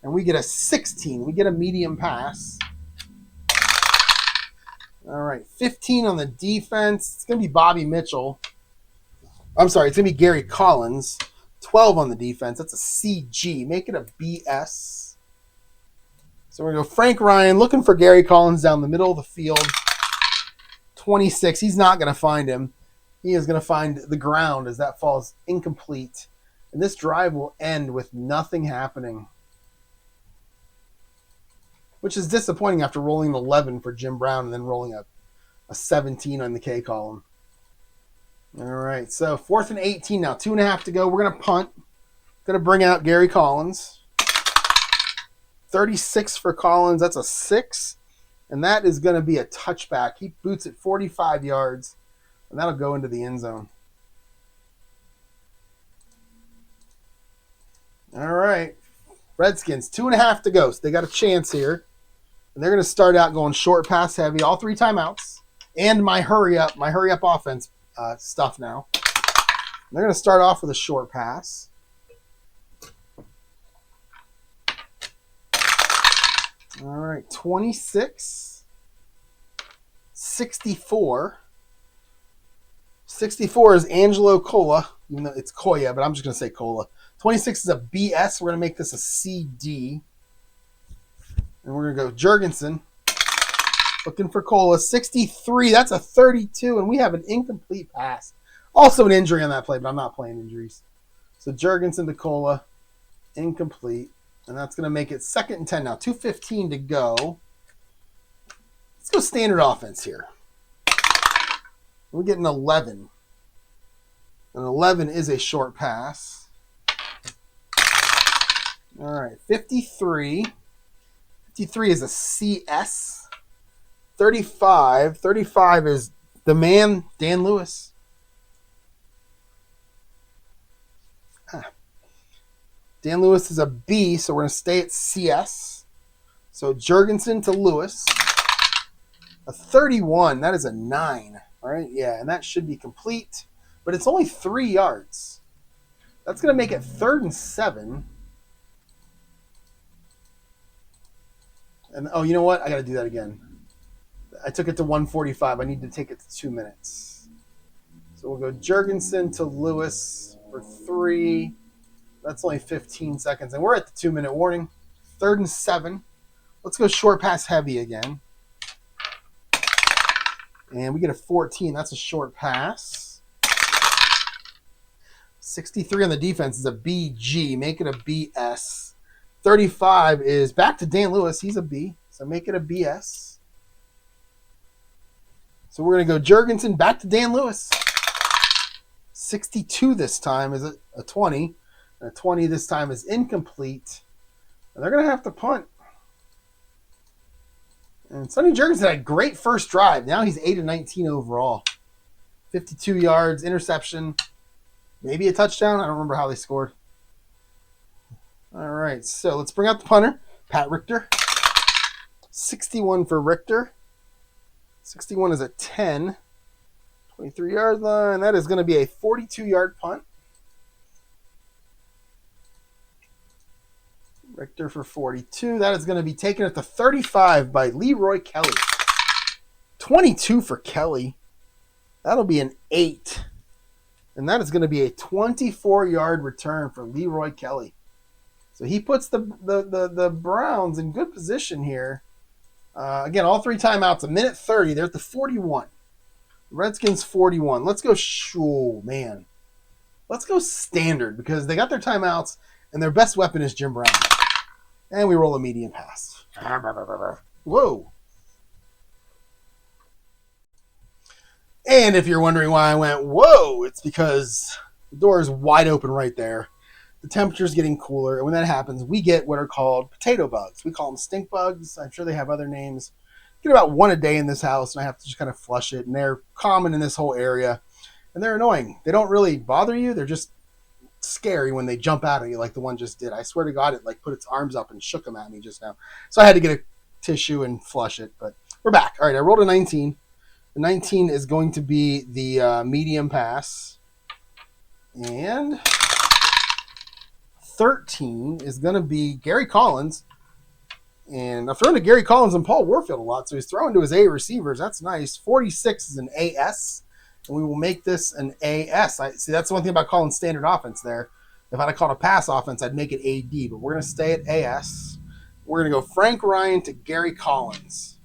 And we get a 16. We get a medium pass. All right, 15 on the defense. It's going to be Bobby Mitchell. I'm sorry, it's going to be Gary Collins. 12 on the defense. That's a CG. Make it a BS. So we're going to go Frank Ryan looking for Gary Collins down the middle of the field. 26. He's not going to find him. He is going to find the ground as that falls incomplete. And this drive will end with nothing happening, which is disappointing after rolling an 11 for Jim Brown and then rolling a 17 on the K column. All right, so 4th and 18 now. 2.5 to go. We're going to punt. Going to bring out Gary Collins. 36 for Collins. That's a 6. And that is going to be a touchback. He boots it 45 yards, and that'll go into the end zone. All right, Redskins, 2.5 to go. So they got a chance here. And they're going to start out going short pass heavy, all 3 timeouts, and my hurry up offense stuff now. And they're going to start off with a short pass. All right, 26, 64. 64 is Angelo Cola, even though it's Koya, but I'm just going to say Cola. 26 is a BS. We're going to make this a CD. And we're going to go Jurgenson. Looking for Cola. 63. That's a 32. And we have an incomplete pass. Also an injury on that play, but I'm not playing injuries. So Jurgenson to Cola. Incomplete. And that's going to make it 2nd and 10 now. 2:15 to go. Let's go standard offense here. We get an 11. An 11 is a short pass. All right. 53. 53 is a CS. 35. 35 is the man, Dan Lewis. Dan Lewis is a B, so we're going to stay at CS. So Jurgenson to Lewis. A 31, that is a 9. All right, yeah, and that should be complete. But it's only 3 yards. That's going to make it 3rd and 7. And, oh, you know what? I got to do that again. I took it to 1:45. I need to take it to 2 minutes. So we'll go Jurgenson to Lewis for 3. That's only 15 seconds. And we're at the 2-minute warning. 3rd and 7. Let's go short pass heavy again. And we get a 14. That's a short pass. 63 on the defense is a BG. Make it a BS. 35 is back to Dan Lewis. He's a B. So make it a BS. So we're going to go Jurgenson back to Dan Lewis. 62 this time is a 20. And a 20 this time is incomplete. And they're going to have to punt. And Sonny Jurgenson had a great first drive. Now he's 8-19 overall. 52 yards, interception, maybe a touchdown. I don't remember how they scored. All right, so let's bring out the punter, Pat Richter. 61 for Richter. 61 is a 10. 23-yard line. That is going to be a 42-yard punt. Richter for 42. That is going to be taken at the 35 by Leroy Kelly. 22 for Kelly. That'll be an 8. And that is going to be a 24-yard return for Leroy Kelly. So he puts the Browns in good position here. Again, all 3 timeouts, a minute 30. They're at the 41. Redskins 41. Let's go, man. Let's go standard because they got their timeouts and their best weapon is Jim Brown. And we roll a medium pass. Whoa. And if you're wondering why I went, whoa, it's because the door is wide open right there. The temperature's getting cooler. And when that happens, we get what are called potato bugs. We call them stink bugs. I'm sure they have other names. Get about 1 a day in this house, and I have to just kind of flush it. And they're common in this whole area. And they're annoying. They don't really bother you. They're just scary when they jump out at you like the one just did. I swear to God, it like put its arms up and shook them at me just now. So I had to get a tissue and flush it. But we're back. All right, I rolled a 19. The 19 is going to be the medium pass. And 13 is going to be Gary Collins. And I've thrown to Gary Collins and Paul Warfield a lot, so he's throwing to his A receivers. That's nice. 46 is an AS, and we will make this an AS. See, that's the one thing about calling standard offense there. If I'd have called a pass offense, I'd make it AD, but we're going to stay at AS. We're going to go Frank Ryan to Gary Collins.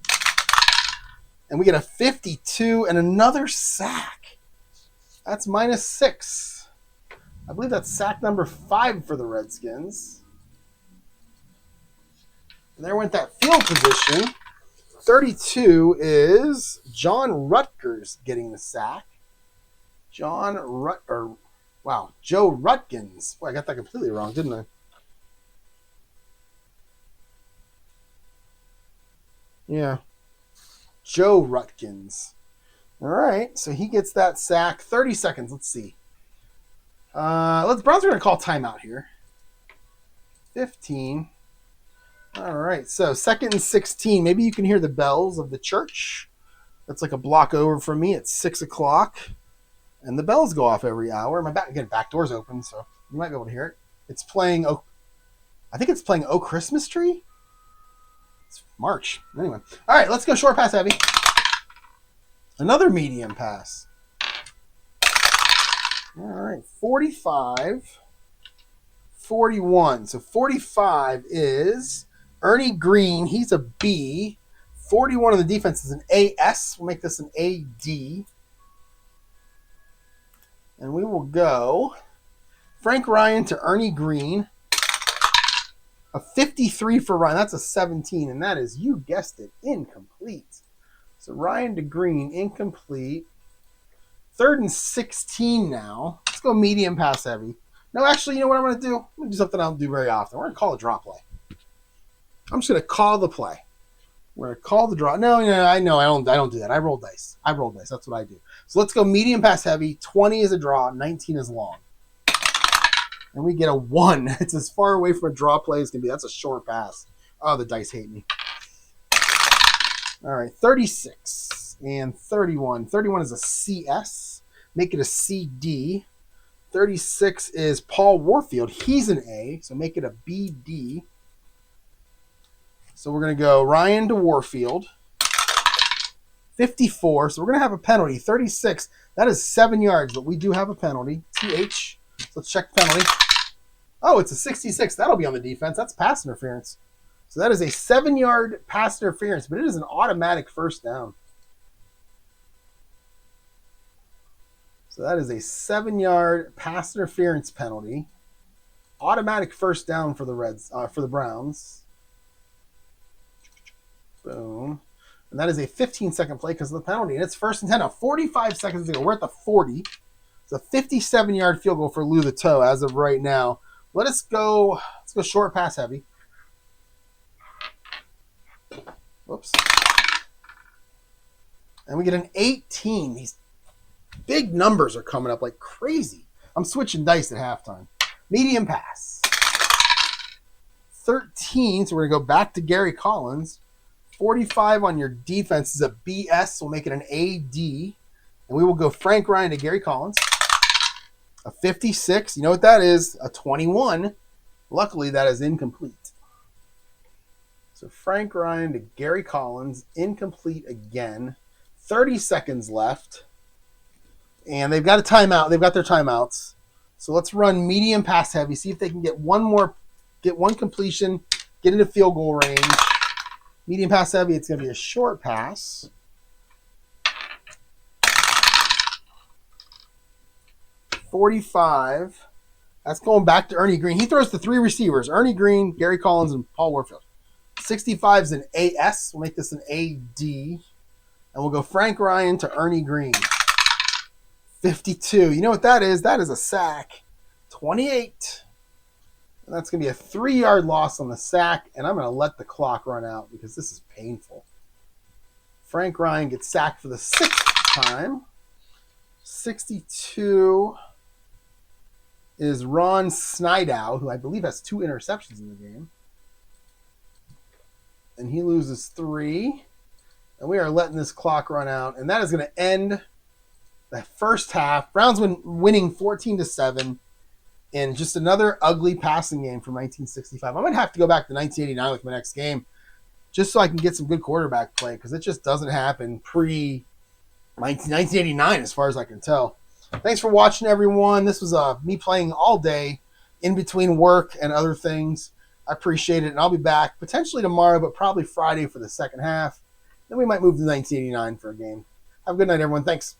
And we get a 52 and another sack. That's -6. I believe that's sack number 5 for the Redskins. And there went that field position. 32 is John Rutgers getting the sack. Joe Rutkins. Boy, I got that completely wrong, didn't I? Yeah. Joe Rutkins. All right, so he gets that sack. 30 seconds. Let's see. Browns are going to call timeout here. 15. All right, so 2nd and 16. Maybe you can hear the bells of the church. That's like a block over from me. It's 6 o'clock, and the bells go off every hour. My back door's open, so you might be able to hear it. It's playing. I think it's playing "Oh Christmas Tree." It's March. Anyway, all right, let's go short pass heavy. Another medium pass. All right, 45, 41. So 45 is Ernie Green. He's a B. 41 on the defense is an AS. We'll make this an AD. And we will go Frank Ryan to Ernie Green. A 53 for Ryan. That's a 17. And that is, you guessed it, incomplete. So Ryan to Green, incomplete. 3rd and 16 now. Let's go medium pass heavy. No, actually, you know what I'm going to do? I'm going to do something I don't do very often. We're going to call a draw play. I'm just going to call the play. We're going to call the draw. No, I know. I don't do that. I roll dice. That's what I do. So let's go medium pass heavy. 20 is a draw. 19 is long. And we get a 1. It's as far away from a draw play as can be. That's a short pass. Oh, the dice hate me. All right, 36 and 31. 31 is a CS. Make it a CD. 36 is Paul Warfield. He's an A, so make it a BD. So we're going to go Ryan to Warfield. 54, so we're going to have a penalty. 36, that is 7 yards, but we do have a penalty. TH. So let's check the penalty. Oh, it's a 66. That'll be on the defense. That's pass interference. So that is a 7-yard pass interference, but it is an automatic first down. So that is a 7-yard pass interference penalty. Automatic first down for the Browns. Boom. And that is a 15-second play because of the penalty. And it's 1st and 10. Now 45 seconds to go. We're at the 40. It's a 57-yard field goal for Lou the Toe as of right now. Let's go short pass heavy. Whoops. And we get an 18. These big numbers are coming up like crazy. I'm switching dice at halftime. Medium pass. 13. So we're going to go back to Gary Collins. 45 on your defense is a BS. We'll make it an AD. And we will go Frank Ryan to Gary Collins. A 56. You know what that is? A 21. Luckily, that is incomplete. So Frank Ryan to Gary Collins. Incomplete again. 30 seconds left. And they've got a timeout. They've got their timeouts. So let's run medium pass heavy. See if they can get one completion, get into field goal range. Medium pass heavy, it's going to be a short pass. .45. That's going back to Ernie Green. He throws to 3 receivers. Ernie Green, Gary Collins, and Paul Warfield. 65 is an AS. We'll make this an AD. And we'll go Frank Ryan to Ernie Green. 52. You know what that is? That is a sack. 28. And that's going to be a 3-yard loss on the sack. And I'm going to let the clock run out because this is painful. Frank Ryan gets sacked for the 6th time. 62 is Ron Snydow, who I believe has 2 interceptions in the game. And he loses 3. And we are letting this clock run out. And that is going to end the first half. Browns winning 14-7 in just another ugly passing game from 1965. I'm going to have to go back to 1989 with my next game just so I can get some good quarterback play because it just doesn't happen pre-1989 as far as I can tell. Thanks for watching, everyone. This was me playing all day in between work and other things. I appreciate it, and I'll be back potentially tomorrow, but probably Friday for the second half. Then we might move to 1989 for a game. Have a good night, everyone. Thanks.